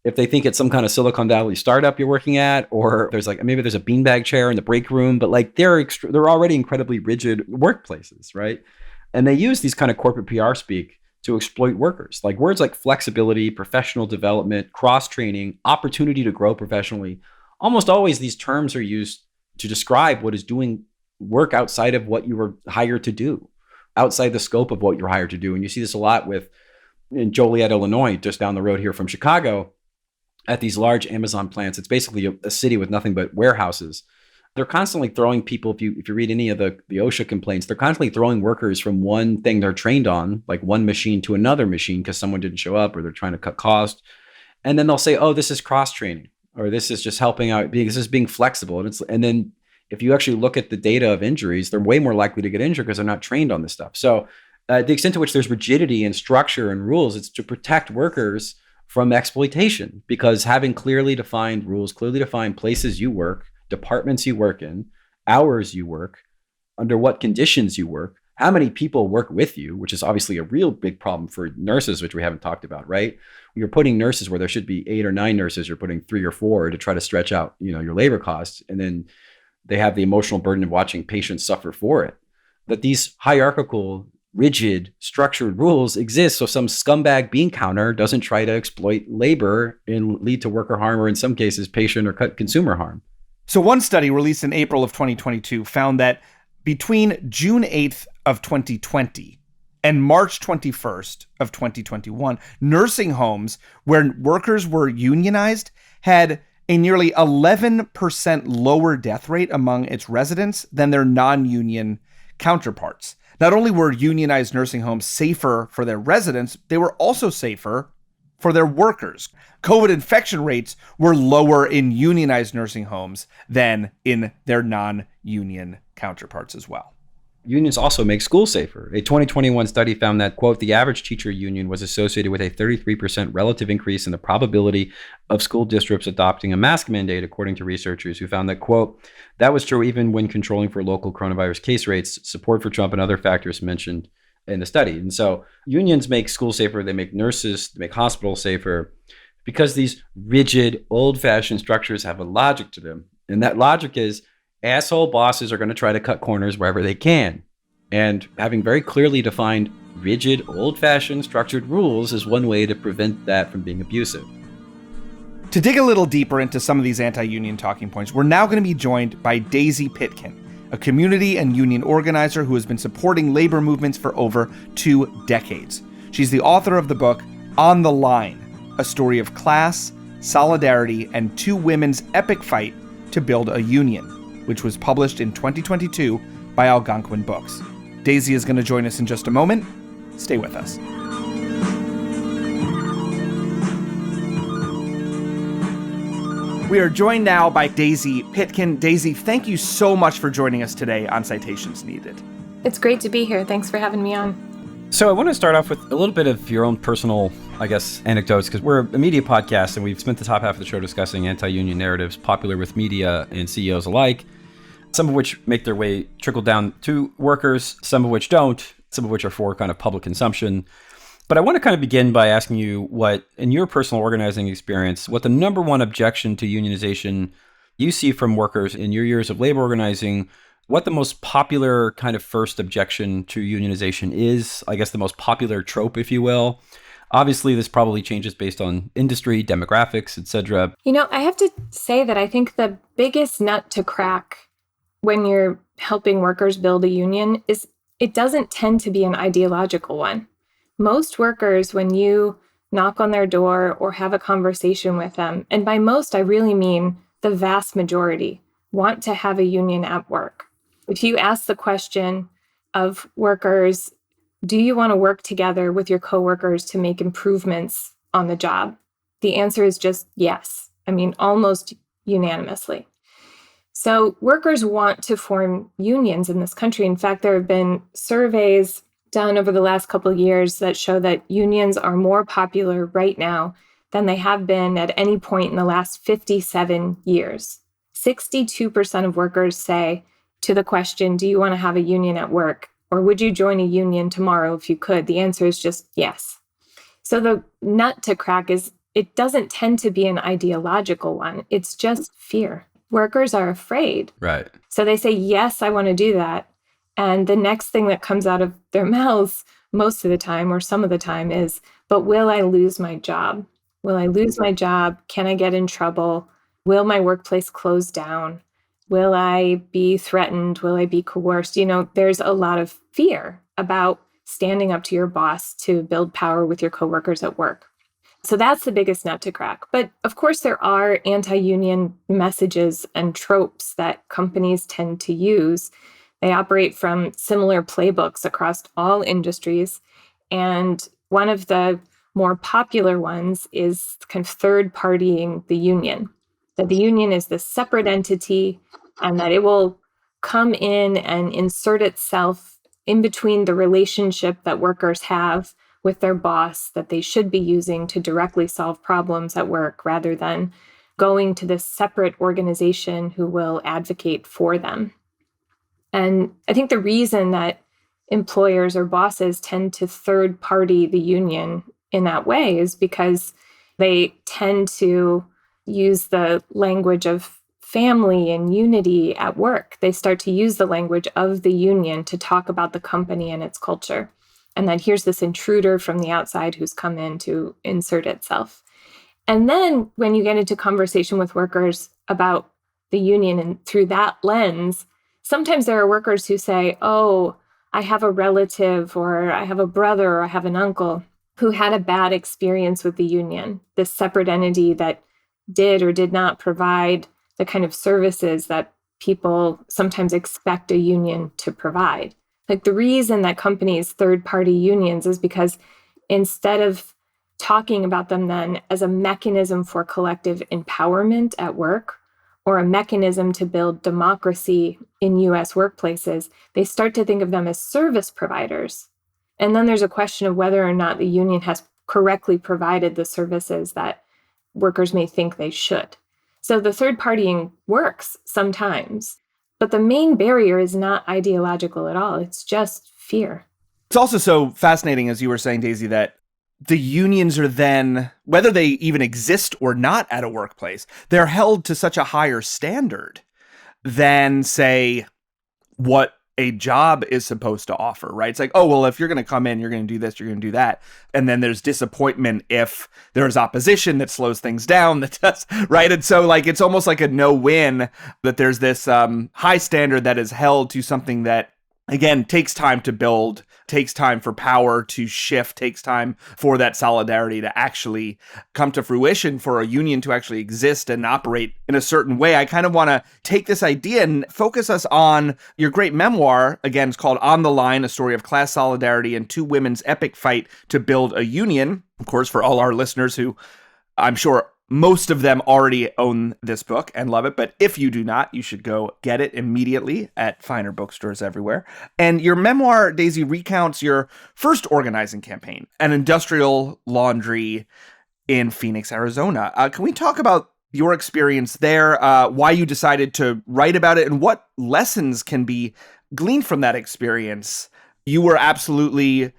Speaker 3: if they think it's some kind of Silicon Valley startup you're working at, or there's like, maybe there's a beanbag chair in the break room, but like they're already incredibly rigid workplaces, right? And they use these kind of corporate PR speak to exploit workers. Like words like flexibility, professional development, cross-training, opportunity to grow professionally. Almost always these terms are used to describe what is doing work outside of what you were hired to do, outside the scope of what you're hired to do. And you see this a lot in Joliet, Illinois, just down the road here from Chicago, at these large Amazon plants. It's basically a city with nothing but warehouses. They're constantly throwing people, if you read any of the OSHA complaints, they're constantly throwing workers from one thing they're trained on, like one machine to another machine because someone didn't show up or they're trying to cut cost. And then they'll say, oh, this is cross-training, or this is just helping out, this is being flexible. And then if you actually look at the data of injuries, they're way more likely to get injured because they're not trained on this stuff. So the extent to which there's rigidity and structure and rules, it's to protect workers from exploitation, because having clearly defined rules, clearly defined places you work, departments you work in, hours you work, under what conditions you work, how many people work with you, which is obviously a real big problem for nurses, which we haven't talked about, right? You're putting nurses where there should be 8 or 9 nurses, you're putting 3 or 4 to try to stretch out, your labor costs. And then they have the emotional burden of watching patients suffer for it. That these hierarchical, rigid, structured rules exist so some scumbag bean counter doesn't try to exploit labor and lead to worker harm, or in some cases, patient or consumer harm.
Speaker 2: So one study released in April of 2022 found that between June 8th of 2020 and March 21st of 2021, nursing homes where workers were unionized had a nearly 11% lower death rate among its residents than their non-union counterparts. Not only were unionized nursing homes safer for their residents, they were also safer for their workers. COVID infection rates were lower in unionized nursing homes than in their non-union counterparts as well.
Speaker 3: Unions also make schools safer. A 2021 study found that, quote, the average teacher union was associated with a 33% relative increase in the probability of school districts adopting a mask mandate, according to researchers who found that, quote, that was true even when controlling for local coronavirus case rates, support for Trump, and other factors mentioned in the study. And so unions make schools safer, they make nurses, they make hospitals safer, because these rigid, old-fashioned structures have a logic to them. And that logic is, asshole bosses are going to try to cut corners wherever they can. And having very clearly defined, rigid, old-fashioned, structured rules is one way to prevent that from being abusive.
Speaker 2: To dig a little deeper into some of these anti-union talking points, we're now going to be joined by Daisy Pitkin, a community and union organizer who has been supporting labor movements for over 2 decades. She's the author of the book On the Line, a story of class, solidarity, and 2 women's epic fight to build a union, which was published in 2022 by Algonquin Books. Daisy is going to join us in just a moment. Stay with us. We are joined now by Daisy Pitkin. Daisy, thank you so much for joining us today on Citations Needed.
Speaker 4: It's great to be here. Thanks for having me on.
Speaker 3: So I want to start off with a little bit of your own personal, anecdotes, because we're a media podcast and we've spent the top half of the show discussing anti-union narratives popular with media and CEOs alike, some of which make their way trickle down to workers, some of which don't, some of which are for kind of public consumption. But I want to kind of begin by asking you what, in your personal organizing experience, what the number one objection to unionization you see from workers in your years of labor organizing, what the most popular kind of first objection to unionization is, I guess the most popular trope, if you will. Obviously, this probably changes based on industry, demographics, etc.
Speaker 4: I have to say that I think the biggest nut to crack when you're helping workers build a union is it doesn't tend to be an ideological one. Most workers, when you knock on their door or have a conversation with them, and by most, I really mean the vast majority, want to have a union at work. If you ask the question of workers, do you want to work together with your coworkers to make improvements on the job? The answer is just yes. I mean, almost unanimously. So workers want to form unions in this country. In fact, there have been surveys done over the last couple of years that show that unions are more popular right now than they have been at any point in the last 57 years. 62% of workers say to the question, do you want to have a union at work? Or would you join a union tomorrow if you could? The answer is just yes. So the nut to crack is it doesn't tend to be an ideological one. It's just fear. Workers are afraid.
Speaker 3: Right.
Speaker 4: So they say, yes, I want to do that. And the next thing that comes out of their mouths most of the time or some of the time is, but will I lose my job? Will I lose my job? Can I get in trouble? Will my workplace close down? Will I be threatened? Will I be coerced? There's a lot of fear about standing up to your boss to build power with your coworkers at work. So that's the biggest nut to crack. But of course, there are anti-union messages and tropes that companies tend to use. They operate from similar playbooks across all industries. And one of the more popular ones is kind of third-partying the union, that the union is this separate entity and that it will come in and insert itself in between the relationship that workers have with their boss that they should be using to directly solve problems at work rather than going to this separate organization who will advocate for them. And I think the reason that employers or bosses tend to third party the union in that way is because they tend to use the language of family and unity at work. They start to use the language of the union to talk about the company and its culture. And then here's this intruder from the outside who's come in to insert itself. And then when you get into conversation with workers about the union and through that lens, sometimes there are workers who say, oh, I have a relative or I have a brother or I have an uncle who had a bad experience with the union, this separate entity that did or did not provide the kind of services that people sometimes expect a union to provide. Like the reason that companies third-party unions is because instead of talking about them then as a mechanism for collective empowerment at work or a mechanism to build democracy in US workplaces, they start to think of them as service providers. And then there's a question of whether or not the union has correctly provided the services that workers may think they should. So the third partying works sometimes, but the main barrier is not ideological at all. It's just fear.
Speaker 2: It's also so fascinating, as you were saying, Daisy, that the unions are then, whether they even exist or not at a workplace, they're held to such a higher standard than, say, what a job is supposed to offer, right? It's like, oh, well, if you're going to come in, you're going to do this, you're going to do that. And then there's disappointment if there's opposition that slows things down, that does, right? And so like, it's almost like a no-win that there's this high standard that is held to something that, again, takes time to build, takes time for power to shift, takes time for that solidarity to actually come to fruition, for a union to actually exist and operate in a certain way. I kind of want to take this idea and focus us on your great memoir. Again, it's called On the Line, a story of class solidarity and two women's epic fight to build a union. Of course, for all our listeners who I'm sure most of them already own this book and love it, but if you do not, you should go get it immediately at finer bookstores everywhere. And your memoir, Daisy, recounts your first organizing campaign, an industrial laundry in Phoenix, Arizona. Can we talk about your experience there, why you decided to write about it, and what lessons can be gleaned from that experience? You were absolutely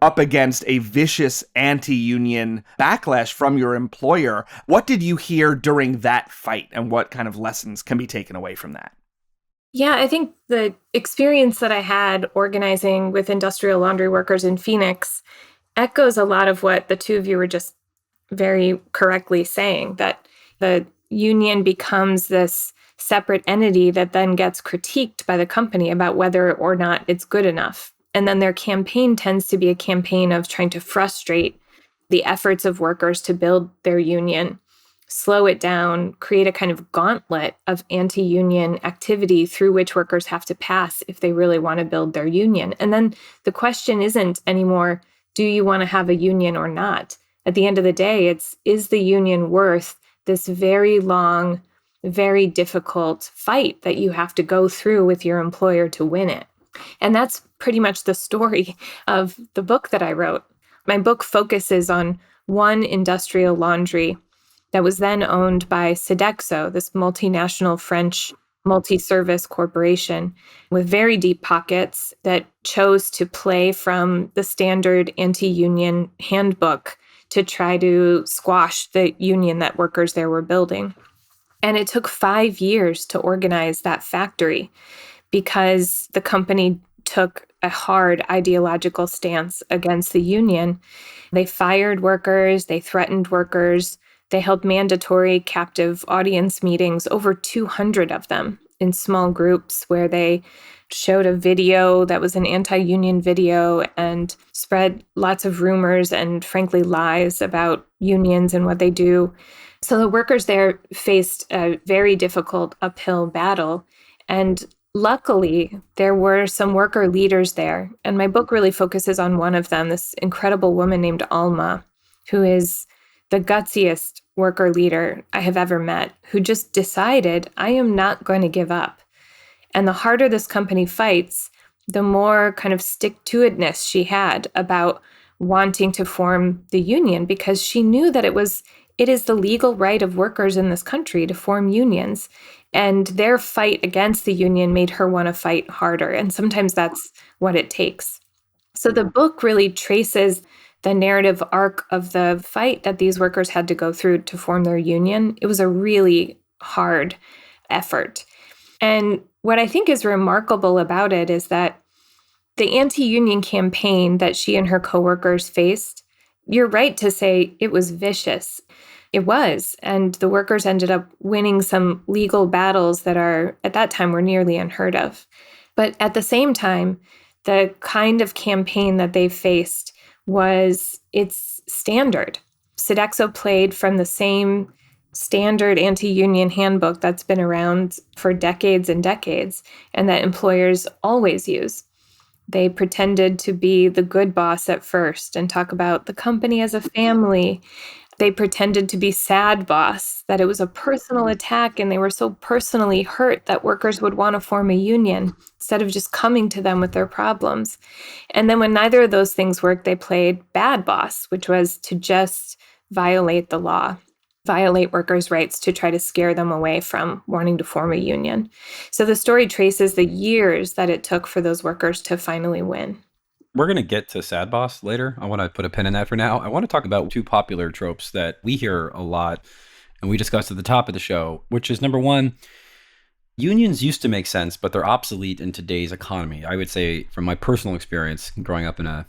Speaker 2: up against a vicious anti-union backlash from your employer. What did you hear during that fight, and what kind of lessons can be taken away from that?
Speaker 4: Yeah, I think the experience that I had organizing with industrial laundry workers in Phoenix echoes a lot of what the two of you were just very correctly saying, that the union becomes this separate entity that then gets critiqued by the company about whether or not it's good enough. And then their campaign tends to be a campaign of trying to frustrate the efforts of workers to build their union, slow it down, create a kind of gauntlet of anti-union activity through which workers have to pass if they really want to build their union. And then the question isn't anymore, do you want to have a union or not? At the end of the day, is the union worth this very long, very difficult fight that you have to go through with your employer to win it? And that's pretty much the story of the book that I wrote. My book focuses on one industrial laundry that was then owned by Sodexo, this multinational French multi-service corporation with very deep pockets that chose to play from the standard anti-union handbook to try to squash the union that workers there were building. And it took 5 years to organize that factory because the company took a hard ideological stance against the union. They fired workers, they threatened workers, they held mandatory captive audience meetings, over 200 of them, in small groups where they showed a video that was an anti-union video and spread lots of rumors and, frankly, lies about unions and what they do. So the workers there faced a very difficult uphill battle. And luckily, there were some worker leaders there. And my book really focuses on one of them, this incredible woman named Alma, who is the gutsiest worker leader I have ever met, who just decided, I am not going to give up. And the harder this company fights, the more kind of stick-to-itness she had about wanting to form the union, because she knew that it is the legal right of workers in this country to form unions. And their fight against the union made her want to fight harder. And sometimes that's what it takes. So the book really traces the narrative arc of the fight that these workers had to go through to form their union. It was a really hard effort. And what I think is remarkable about it is that the anti-union campaign that she and her coworkers faced, you're right to say it was vicious. It was. And the workers ended up winning some legal battles that at that time were nearly unheard of. But at the same time, the kind of campaign that they faced it's standard. Sodexo played from the same standard anti-union handbook that's been around for decades and decades, and that employers always use. They pretended to be the good boss at first and talk about the company as a family. They pretended to be sad boss, that it was a personal attack and they were so personally hurt that workers would want to form a union instead of just coming to them with their problems. And then when neither of those things worked, they played bad boss, which was to just violate the law, violate workers' rights to try to scare them away from wanting to form a union. So the story traces the years that it took for those workers to finally win.
Speaker 3: We're going to get to sad boss later. I want to put a pin in that for now. I want to talk about two popular tropes that we hear a lot and we discussed at the top of the show, which is number one, unions used to make sense, but they're obsolete in today's economy. I would say from my personal experience growing up in a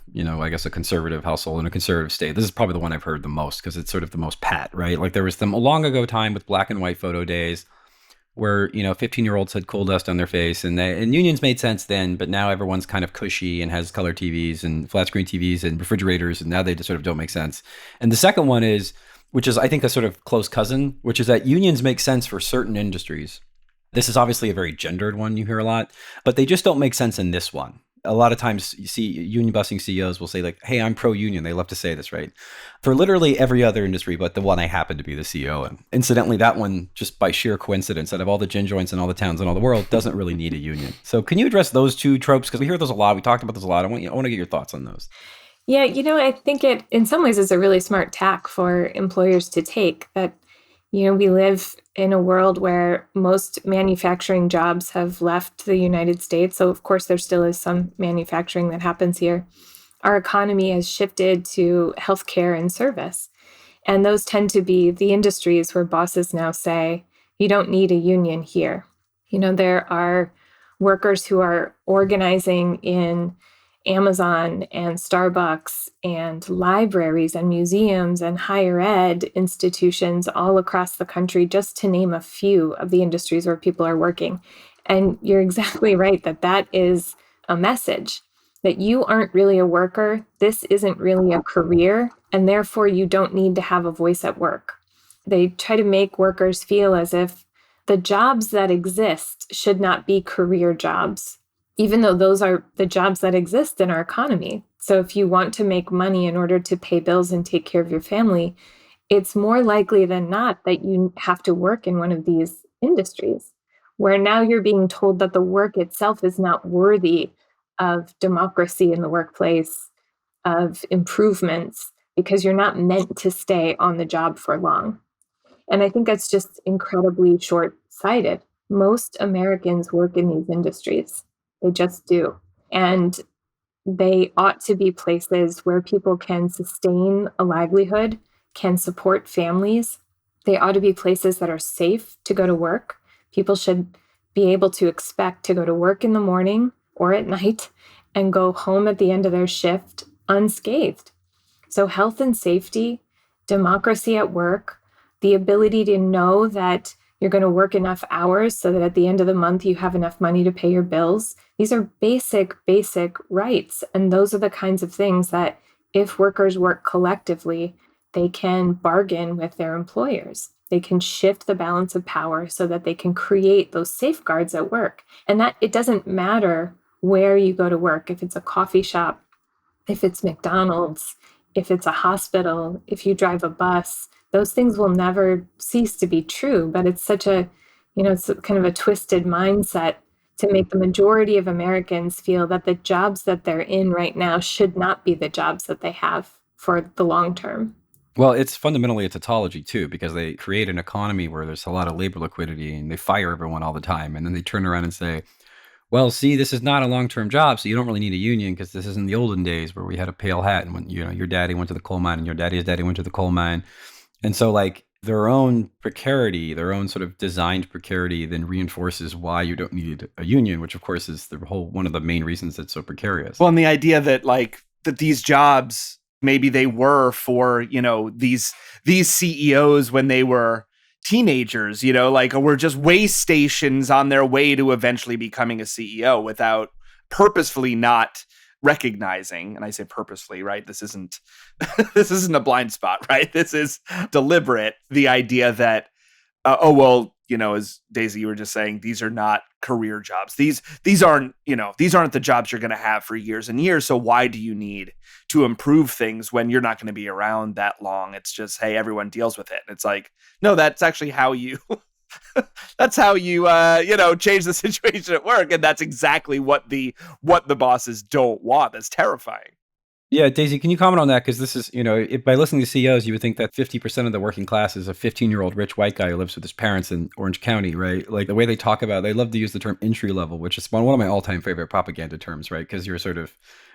Speaker 3: conservative household in a conservative state, this is probably the one I've heard the most because it's sort of the most pat, right? Like there was some long ago time with black and white photo days where, 15-year-olds had coal dust on their face and unions made sense then, but now everyone's kind of cushy and has color TVs and flat screen TVs and refrigerators, and now they just sort of don't make sense. And the second one is, which is I think a sort of close cousin, which is that unions make sense for certain industries. This is obviously a very gendered one you hear a lot, but they just don't make sense in this one. A lot of times you see union busting CEOs will say like, hey, I'm pro-union. They love to say this, right? For literally every other industry, but the one I happen to be the CEO in. Incidentally, that one, just by sheer coincidence, out of all the gin joints in all the towns in all the world, doesn't really need a union. So can you address those two tropes? Because we hear those a lot. We talked about those a lot. I want to get your thoughts on those.
Speaker 4: Yeah, I think it, in some ways, is a really smart tack for employers to take that, we live in a world where most manufacturing jobs have left the United States. So, of course, there still is some manufacturing that happens here. Our economy has shifted to healthcare and service. And those tend to be the industries where bosses now say, you don't need a union here. There are workers who are organizing in Amazon and Starbucks and libraries and museums and higher ed institutions all across the country, just to name a few of the industries where people are working. And you're exactly right that that is a message that you aren't really a worker. This isn't really a career, and therefore you don't need to have a voice at work. They try to make workers feel as if the jobs that exist should not be career jobs, even though those are the jobs that exist in our economy. So if you want to make money in order to pay bills and take care of your family, it's more likely than not that you have to work in one of these industries, where now you're being told that the work itself is not worthy of democracy in the workplace, of improvements, because you're not meant to stay on the job for long. And I think that's just incredibly short-sighted. Most Americans work in these industries. They just do. And they ought to be places where people can sustain a livelihood, can support families. They ought to be places that are safe to go to work. People should be able to expect to go to work in the morning or at night and go home at the end of their shift unscathed. So health and safety, democracy at work, the ability to know that you're going to work enough hours so that at the end of the month you have enough money to pay your bills. These are basic rights. And those are the kinds of things that if workers work collectively, they can bargain with their employers. They can shift the balance of power so that they can create those safeguards at work. And that it doesn't matter where you go to work, if it's a coffee shop, if it's McDonald's, if it's a hospital, if you drive a bus, those things will never cease to be true. But it's such a, it's kind of a twisted mindset to make the majority of Americans feel that the jobs that they're in right now should not be the jobs that they have for the long term.
Speaker 3: Well, it's fundamentally a tautology too, because they create an economy where there's a lot of labor liquidity and they fire everyone all the time. And then they turn around and say, well, see, this is not a long-term job, so you don't really need a union because this isn't the olden days where we had a pale hat and when your daddy went to the coal mine and your daddy's daddy went to the coal mine. And so like their own precarity, their own sort of designed precarity then reinforces why you don't need a union, which of course is the whole one of the main reasons it's so precarious.
Speaker 2: Well, and the idea that that these jobs, maybe they were for, these CEOs when they were teenagers, were just way stations on their way to eventually becoming a CEO without purposefully not recognizing, and I say purposefully, right? This isn't this isn't a blind spot, right? This is deliberate. The idea that, as Daisy, you were just saying, these are not career jobs. These aren't the jobs you're going to have for years and years. So why do you need to improve things when you're not going to be around that long? It's just, hey, everyone deals with it. And it's like, no, that's actually how you that's how you change the situation at work. And that's exactly what the bosses don't want. That's terrifying.
Speaker 3: Yeah, Daisy, can you comment on that? Because this is, by listening to CEOs, you would think that 50% of the working class is a 15-year-old rich white guy who lives with his parents in Orange County, right? Like the way they talk about it, they love to use the term entry level, which is one of my all-time favorite propaganda terms, right? Because you're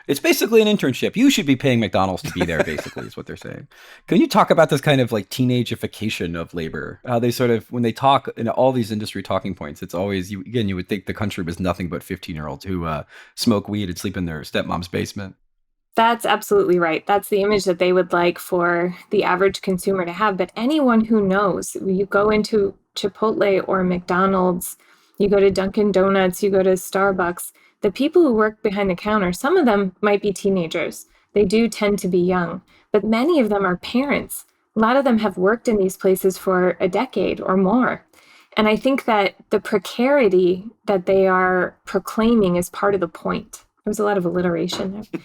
Speaker 3: it's basically an internship. You should be paying McDonald's to be there, basically, is what they're saying. Can you talk about this kind of like teenageification of labor? How they sort of, when they talk in all these industry talking points, it's always, you would think the country was nothing but 15-year-olds who smoke weed and sleep in their stepmom's basement.
Speaker 4: That's absolutely right. That's the image that they would like for the average consumer to have. But anyone who knows, you go into Chipotle or McDonald's, you go to Dunkin' Donuts, you go to Starbucks, the people who work behind the counter, some of them might be teenagers. They do tend to be young, but many of them are parents. A lot of them have worked in these places for a decade or more. And I think that the precarity that they are proclaiming is part of the point. There's a lot of alliteration there.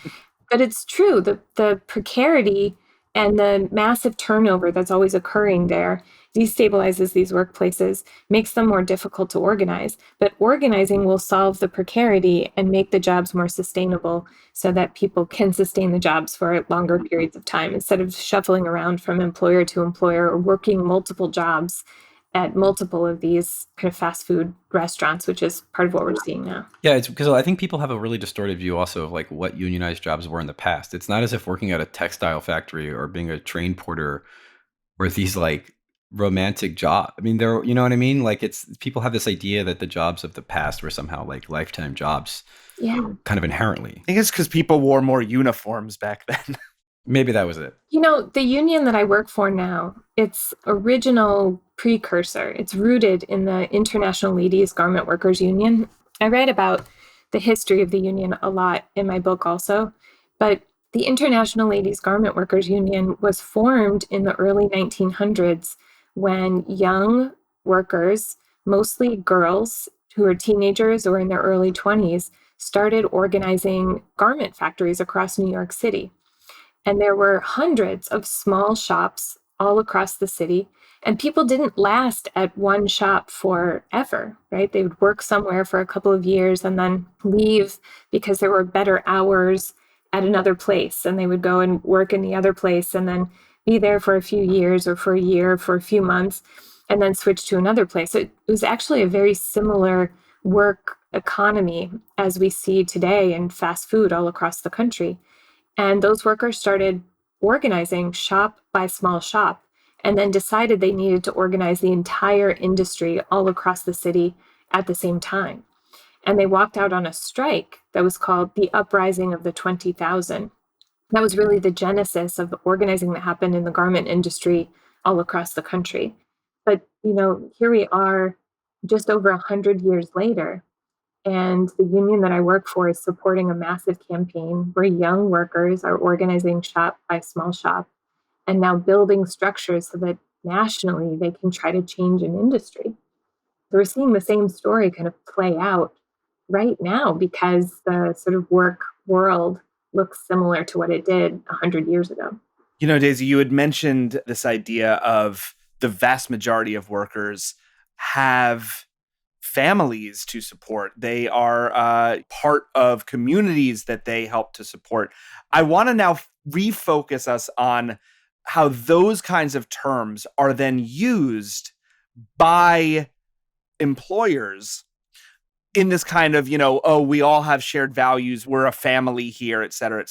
Speaker 4: But it's true, the precarity and the massive turnover that's always occurring there destabilizes these workplaces, makes them more difficult to organize. But organizing will solve the precarity and make the jobs more sustainable so that people can sustain the jobs for longer periods of time instead of shuffling around from employer to employer or working multiple jobs at multiple of these kind of fast food restaurants, which is part of what we're seeing now.
Speaker 3: Yeah, it's because I think people have a really distorted view also of like what unionized jobs were in the past. It's not as if working at a textile factory or being a train porter were these like romantic job. I mean, there, you know what I mean? Like it's people have this idea that the jobs of the past were somehow like lifetime jobs,
Speaker 4: Yeah.
Speaker 3: kind of inherently.
Speaker 2: I think it's because people wore more uniforms back then.
Speaker 3: Maybe that was it.
Speaker 4: The union that I work for now, its original precursor, it's rooted in the International Ladies Garment Workers Union. I write about the history of the union a lot in my book also, but the International Ladies Garment Workers Union was formed in the early 1900s when young workers, mostly girls who were teenagers or in their early 20s, started organizing garment factories across New York City. And there were hundreds of small shops all across the city. And people didn't last at one shop forever, right? They would work somewhere for a couple of years and then leave because there were better hours at another place. And they would go and work in the other place and then be there for a few years or for a year, for a few months, and then switch to another place. So it was actually a very similar work economy as we see today in fast food all across the country. And those workers started organizing shop by small shop and then decided they needed to organize the entire industry all across the city at the same time. And they walked out on a strike that was called the Uprising of the 20,000. That was really the genesis of the organizing that happened in the garment industry all across the country. But, here we are just over 100 years later. And the union that I work for is supporting a massive campaign where young workers are organizing shop by small shop and now building structures so that nationally they can try to change an industry. So we're seeing the same story kind of play out right now because the sort of work world looks similar to what it did 100 years ago.
Speaker 2: Daisy, you had mentioned this idea of the vast majority of workers have families to support. They are part of communities that they help to support. I want to now refocus us on how those kinds of terms are then used by employers in this kind of, we all have shared values, we're a family here, et cetera,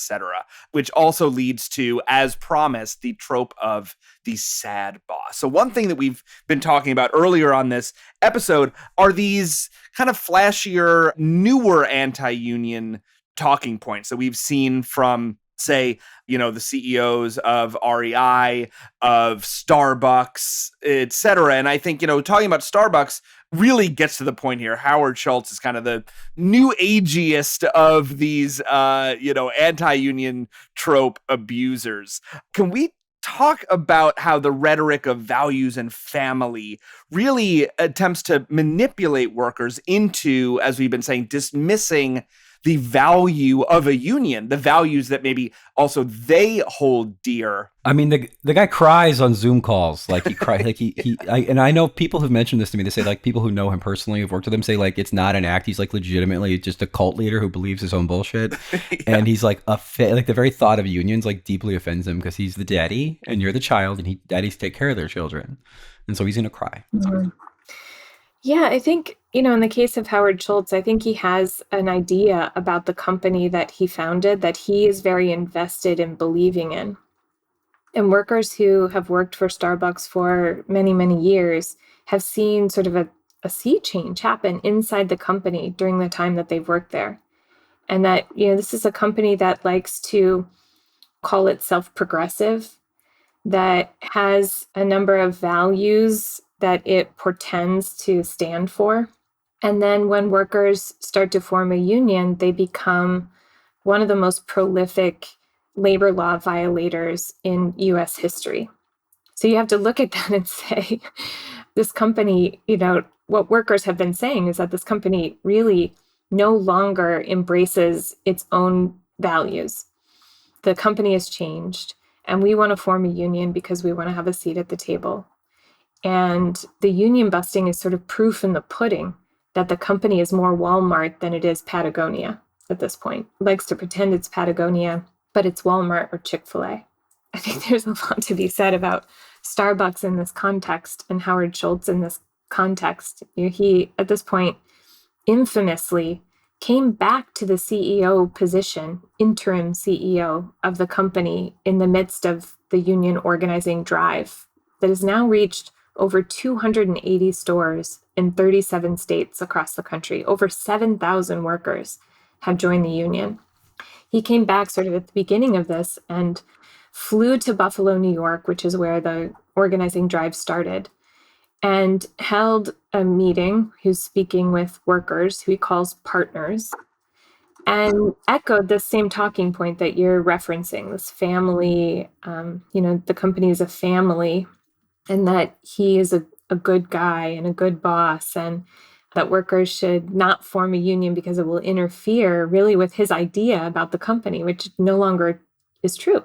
Speaker 2: which also leads to, as promised, the trope of the sad boss. So one thing that we've been talking about earlier on this episode are these kind of flashier, newer anti-union talking points that we've seen from, say, the CEOs of REI, of Starbucks, et cetera. And I think, talking about Starbucks really gets to the point here. Howard Schultz is kind of the new ageiest of these, anti-union trope abusers. Can we talk about how the rhetoric of values and family really attempts to manipulate workers into, as we've been saying, dismissing the value of a union, the values that maybe also they hold dear?
Speaker 3: I mean, the guy cries on Zoom calls, like he cries, like and I know people who've mentioned this to me. They say, like, people who know him personally, who've worked with him, say, like, it's not an act. He's like legitimately just a cult leader who believes his own bullshit. Yeah. And he's like like the very thought of unions like deeply offends him because he's the daddy and you're the child, and daddies take care of their children, and so he's gonna cry.
Speaker 4: Mm-hmm. Yeah, I think, in the case of Howard Schultz, I think he has an idea about the company that he founded that he is very invested in believing in. And workers who have worked for Starbucks for many, many years have seen sort of a sea change happen inside the company during the time that they've worked there. And that, this is a company that likes to call itself progressive, that has a number of values that it portends to stand for. And then when workers start to form a union, they become one of the most prolific labor law violators in US history. So you have to look at that and say, this company, what workers have been saying is that this company really no longer embraces its own values. The company has changed, and we want to form a union because we want to have a seat at the table. And the union busting is sort of proof in the pudding that the company is more Walmart than it is Patagonia at this point. It likes to pretend it's Patagonia, but it's Walmart or Chick-fil-A. I think there's a lot to be said about Starbucks in this context and Howard Schultz in this context. He, at this point, infamously came back to the CEO position, interim CEO of the company, in the midst of the union organizing drive that has now reached over 280 stores in 37 states across the country. Over 7,000 workers have joined the union. He came back sort of at the beginning of this and flew to Buffalo, New York, which is where the organizing drive started, and held a meeting. He was speaking with workers who he calls partners, and echoed this same talking point that you're referencing, this family, the company is a family, and that he is a good guy and a good boss, and that workers should not form a union because it will interfere really with his idea about the company, which no longer is true.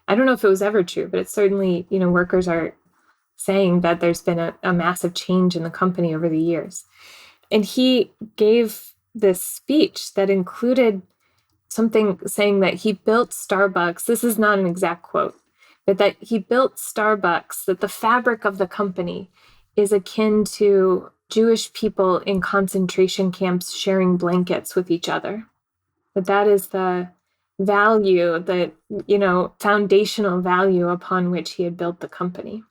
Speaker 4: I don't know if it was ever true, but it's certainly, workers are saying that there's been a massive change in the company over the years. And he gave this speech that included something saying that he built Starbucks. This is not an exact quote, but that he built Starbucks, that the fabric of the company is akin to Jewish people in concentration camps sharing blankets with each other. That is the value, the, foundational value upon which he had built the company.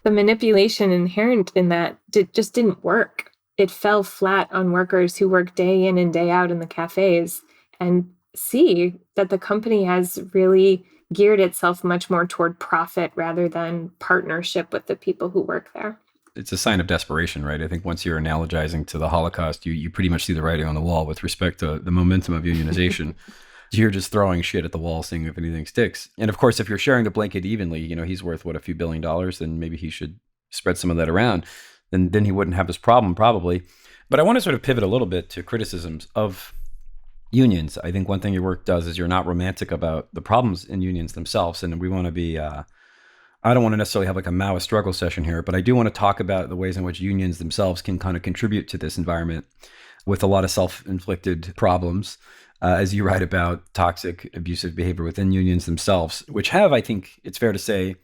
Speaker 4: The manipulation inherent in that just didn't work. It fell flat on workers who work day in and day out in the cafes and see that the company has really geared itself much more toward profit rather than partnership with the people who work there.
Speaker 3: It's a sign of desperation, right? I think once you're analogizing to the Holocaust, you pretty much see the writing on the wall with respect to the momentum of unionization. You're just throwing shit at the wall, seeing if anything sticks. And of course, if you're sharing the blanket evenly, he's worth, a few $1 billion, then maybe he should spread some of that around. Then he wouldn't have this problem, probably. But I want to sort of pivot a little bit to criticisms of unions. I think one thing your work does is you're not romantic about the problems in unions themselves. And we want to be, I don't want to necessarily have like a Maoist struggle session here, but I do want to talk about the ways in which unions themselves can kind of contribute to this environment with a lot of self-inflicted problems. As you write about toxic, abusive behavior within unions themselves, which have, I think it's fair to say,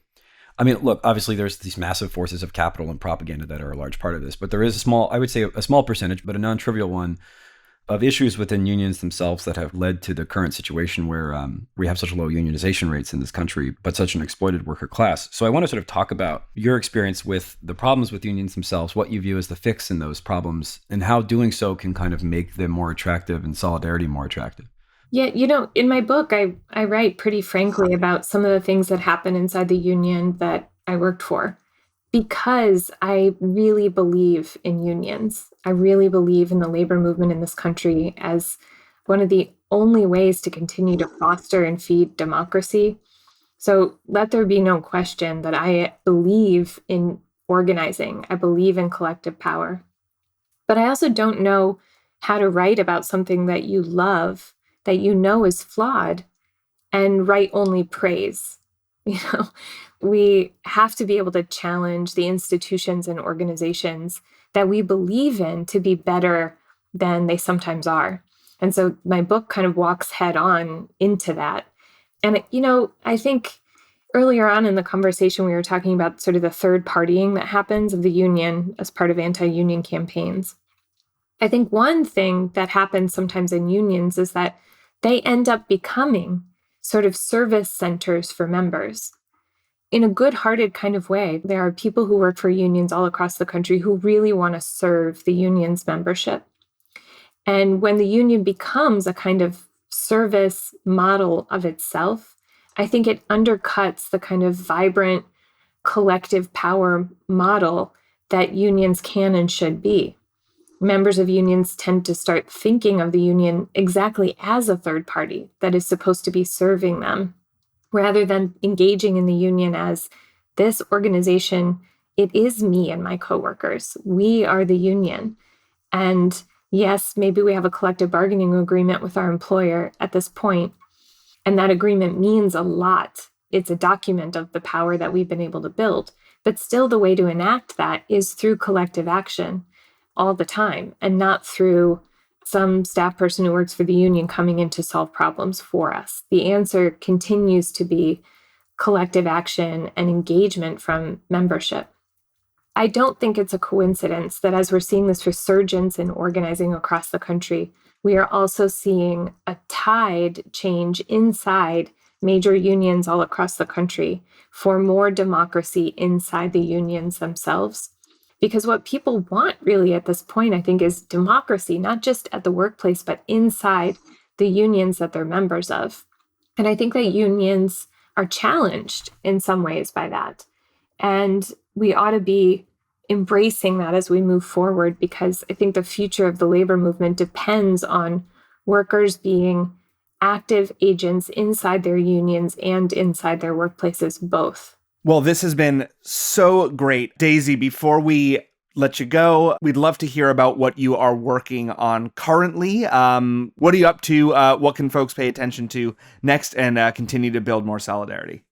Speaker 3: look, obviously there's these massive forces of capital and propaganda that are a large part of this, but there is a small percentage, but a non-trivial one, of issues within unions themselves that have led to the current situation where we have such low unionization rates in this country, but such an exploited worker class. So I want to sort of talk about your experience with the problems with unions themselves, what you view as the fix in those problems, and how doing so can kind of make them more attractive and solidarity more attractive.
Speaker 4: Yeah, in my book, I write pretty frankly about some of the things that happen inside the union that I worked for, because I really believe in unions. I really believe in the labor movement in this country as one of the only ways to continue to foster and feed democracy. So let there be no question that I believe in organizing. I believe in collective power. But I also don't know how to write about something that you love, that you know is flawed, and write only praise. We have to be able to challenge the institutions and organizations that we believe in to be better than they sometimes are. And so my book kind of walks head on into that. And, I think earlier on in the conversation, we were talking about sort of the third partying that happens of the union as part of anti-union campaigns. I think one thing that happens sometimes in unions is that they end up becoming sort of service centers for members. In a good-hearted kind of way, there are people who work for unions all across the country who really want to serve the union's membership. And when the union becomes a kind of service model of itself, I think it undercuts the kind of vibrant collective power model that unions can and should be. Members of unions tend to start thinking of the union exactly as a third party that is supposed to be serving them, rather than engaging in the union as this organization. It is me and my coworkers. We are the union. And yes, maybe we have a collective bargaining agreement with our employer at this point, and that agreement means a lot. It's a document of the power that we've been able to build. But still, the way to enact that is through collective action all the time, and not through some staff person who works for the union coming in to solve problems for us. The answer continues to be collective action and engagement from membership. I don't think it's a coincidence that as we're seeing this resurgence in organizing across the country, we are also seeing a tide change inside major unions all across the country for more democracy inside the unions themselves. Because what people want really at this point, I think, is democracy, not just at the workplace, but inside the unions that they're members of. And I think that unions are challenged in some ways by that. And we ought to be embracing that as we move forward, because I think the future of the labor movement depends on workers being active agents inside their unions and inside their workplaces, both.
Speaker 2: Well, this has been so great. Daisy, before we let you go, we'd love to hear about what you are working on currently. What are you up to? What can folks pay attention to next and continue to build more solidarity?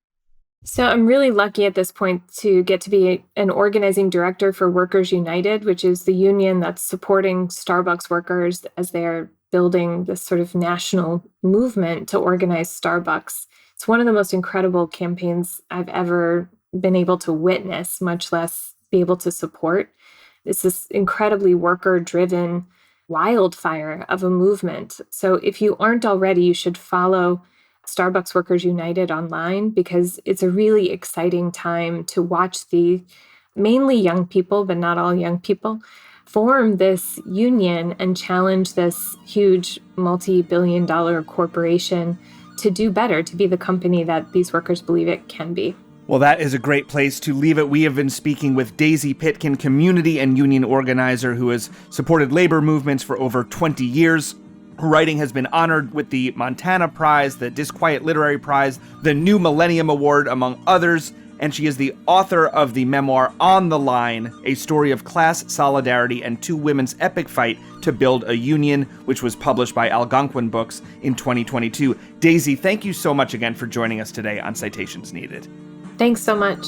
Speaker 4: So I'm really lucky at this point to get to be an organizing director for Workers United, which is the union that's supporting Starbucks workers as they're building this sort of national movement to organize Starbucks. It's one of the most incredible campaigns I've ever been able to witness, much less be able to support. It's this incredibly worker-driven wildfire of a movement. So if you aren't already, you should follow Starbucks Workers United online, because it's a really exciting time to watch the mainly young people, but not all young people, form this union and challenge this huge multi-billion-dollar corporation to do better, to be the company that these workers believe it can be.
Speaker 2: Well, that is a great place to leave it. We have been speaking with Daisy Pitkin, community and union organizer who has supported labor movements for over 20 years. Her writing has been honored with the Montana Prize, the Disquiet Literary Prize, the New Millennium Award, among others, and she is the author of the memoir On the Line, a story of class solidarity and two women's epic fight to build a union, which was published by Algonquin Books in 2022. Daisy, thank you so much again for joining us today on Citations Needed.
Speaker 4: Thanks so much.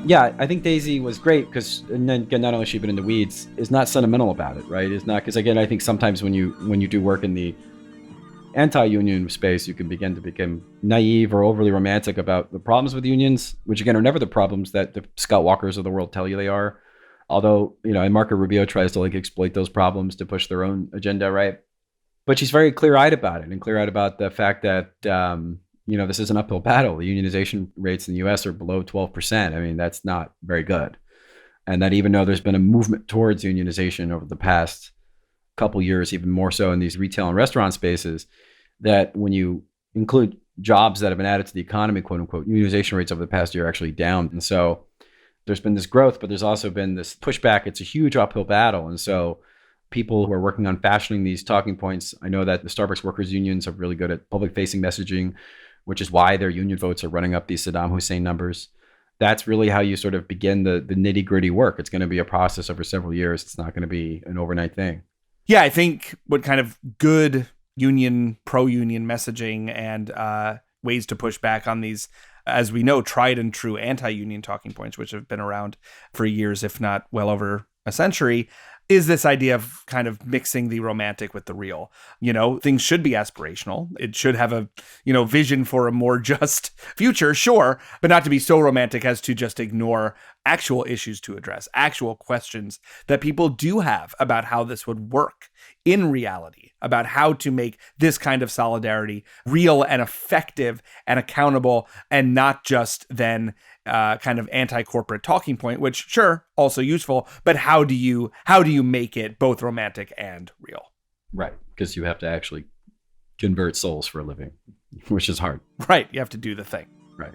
Speaker 3: Yeah, I think Daisy was great because, and then again, not only has she been in the weeds, is not sentimental about it, right? It's not, because again, I think sometimes when you do work in the anti-union space, you can begin to become naive or overly romantic about the problems with unions, which again are never the problems that the Scott Walkers of the world tell you they are. Although, and Marco Rubio tries to exploit those problems to push their own agenda, right? But she's very clear-eyed about it, and clear-eyed about the fact that, this is an uphill battle. The unionization rates in the U.S. are below 12%. I mean, that's not very good. And that even though there's been a movement towards unionization over the past couple years, even more so in these retail and restaurant spaces, that when you include jobs that have been added to the economy, quote unquote, unionization rates over the past year are actually down. And so there's been this growth, but there's also been this pushback. It's a huge uphill battle. And so people who are working on fashioning these talking points, I know that the Starbucks workers unions are really good at public facing messaging, which is why their union votes are running up these Saddam Hussein numbers. That's really how you sort of begin the nitty gritty work. It's going to be a process over several years. It's not going to be an overnight thing.
Speaker 2: Yeah, I think what kind of good union, pro-union messaging and ways to push back on these, as we know, tried and true anti-union talking points, which have been around for years, if not well over a century, is this idea of kind of mixing the romantic with the real. Things should be aspirational. It should have a, vision for a more just future, sure, but not to be so romantic as to just ignore actual issues to address, actual questions that people do have about how this would work in reality, about how to make this kind of solidarity real and effective and accountable, and not just then kind of anti-corporate talking point, which sure, also useful, but how do you make it both romantic and real?
Speaker 3: Right, because you have to actually convert souls for a living, which is hard. Right,
Speaker 2: you have to do the thing.
Speaker 3: Right.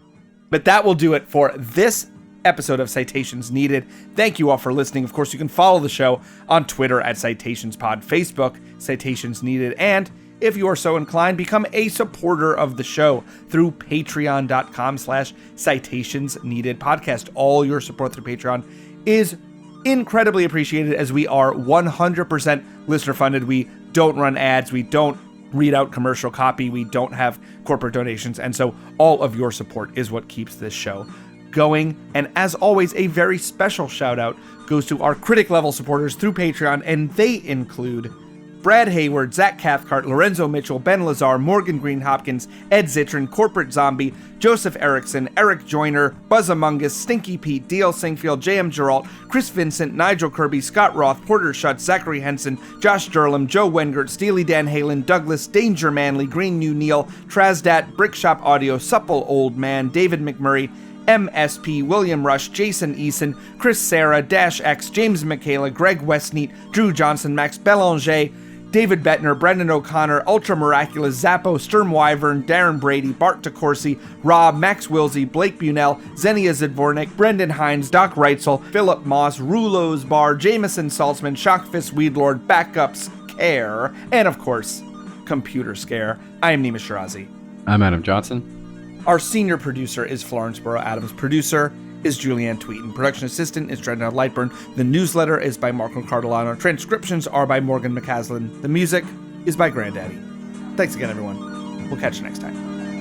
Speaker 2: But that will do it for this episode of Citations Needed. Thank you all for listening. Of course, you can follow the show on Twitter at CitationsPod, Facebook, Citations Needed, and if you are so inclined, become a supporter of the show through patreon.com/Citations Needed podcast. All your support through Patreon is incredibly appreciated, as we are 100% listener funded. We don't run ads. We don't read out commercial copy. We don't have corporate donations. And so all of your support is what keeps this show going. And as always, a very special shout out goes to our critic level supporters through Patreon, and they include Brad Hayward, Zach Cathcart, Lorenzo Mitchell, Ben Lazar, Morgan Green Hopkins, Ed Zitron, Corporate Zombie, Joseph Erickson, Eric Joyner, Buzz Among Us, Stinky Pete, D.L. Singfield, J.M. Geralt, Chris Vincent, Nigel Kirby, Scott Roth, Porter Schutz, Zachary Henson, Josh Durlam, Joe Wengert, Steely Dan Halen, Douglas, Danger Manley, Green New Neil, Trazdat, Brickshop Audio, Supple Old Man, David McMurray, MSP, William Rush, Jason Eason, Chris Sarah, Dash X, James Michaela, Greg Westneat, Drew Johnson, Max Belanger, David Bettner, Brendan O'Connor, Ultra Miraculous, Zappo, Sturm Wyvern, Darren Brady, Bart DeCourcy, Rob, Max Wilsey, Blake Bunell, Xenia Zidvornik, Brendan Hines, Doc Reitzel, Philip Moss, Rulo's Bar, Jameson Saltzman, Shockfist Weedlord, Backups Care, and of course, Computer Scare. I am Nima Shirazi.
Speaker 3: I'm Adam Johnson.
Speaker 2: Our senior producer is Florence Burrow Adams. Producer is Julianne Tweeten. Production assistant is Dreadnought Lightburn. The newsletter is by Marco Cardellano. Transcriptions are by Morgan McCaslin. The music is by Granddaddy. Thanks again, everyone. We'll catch you next time.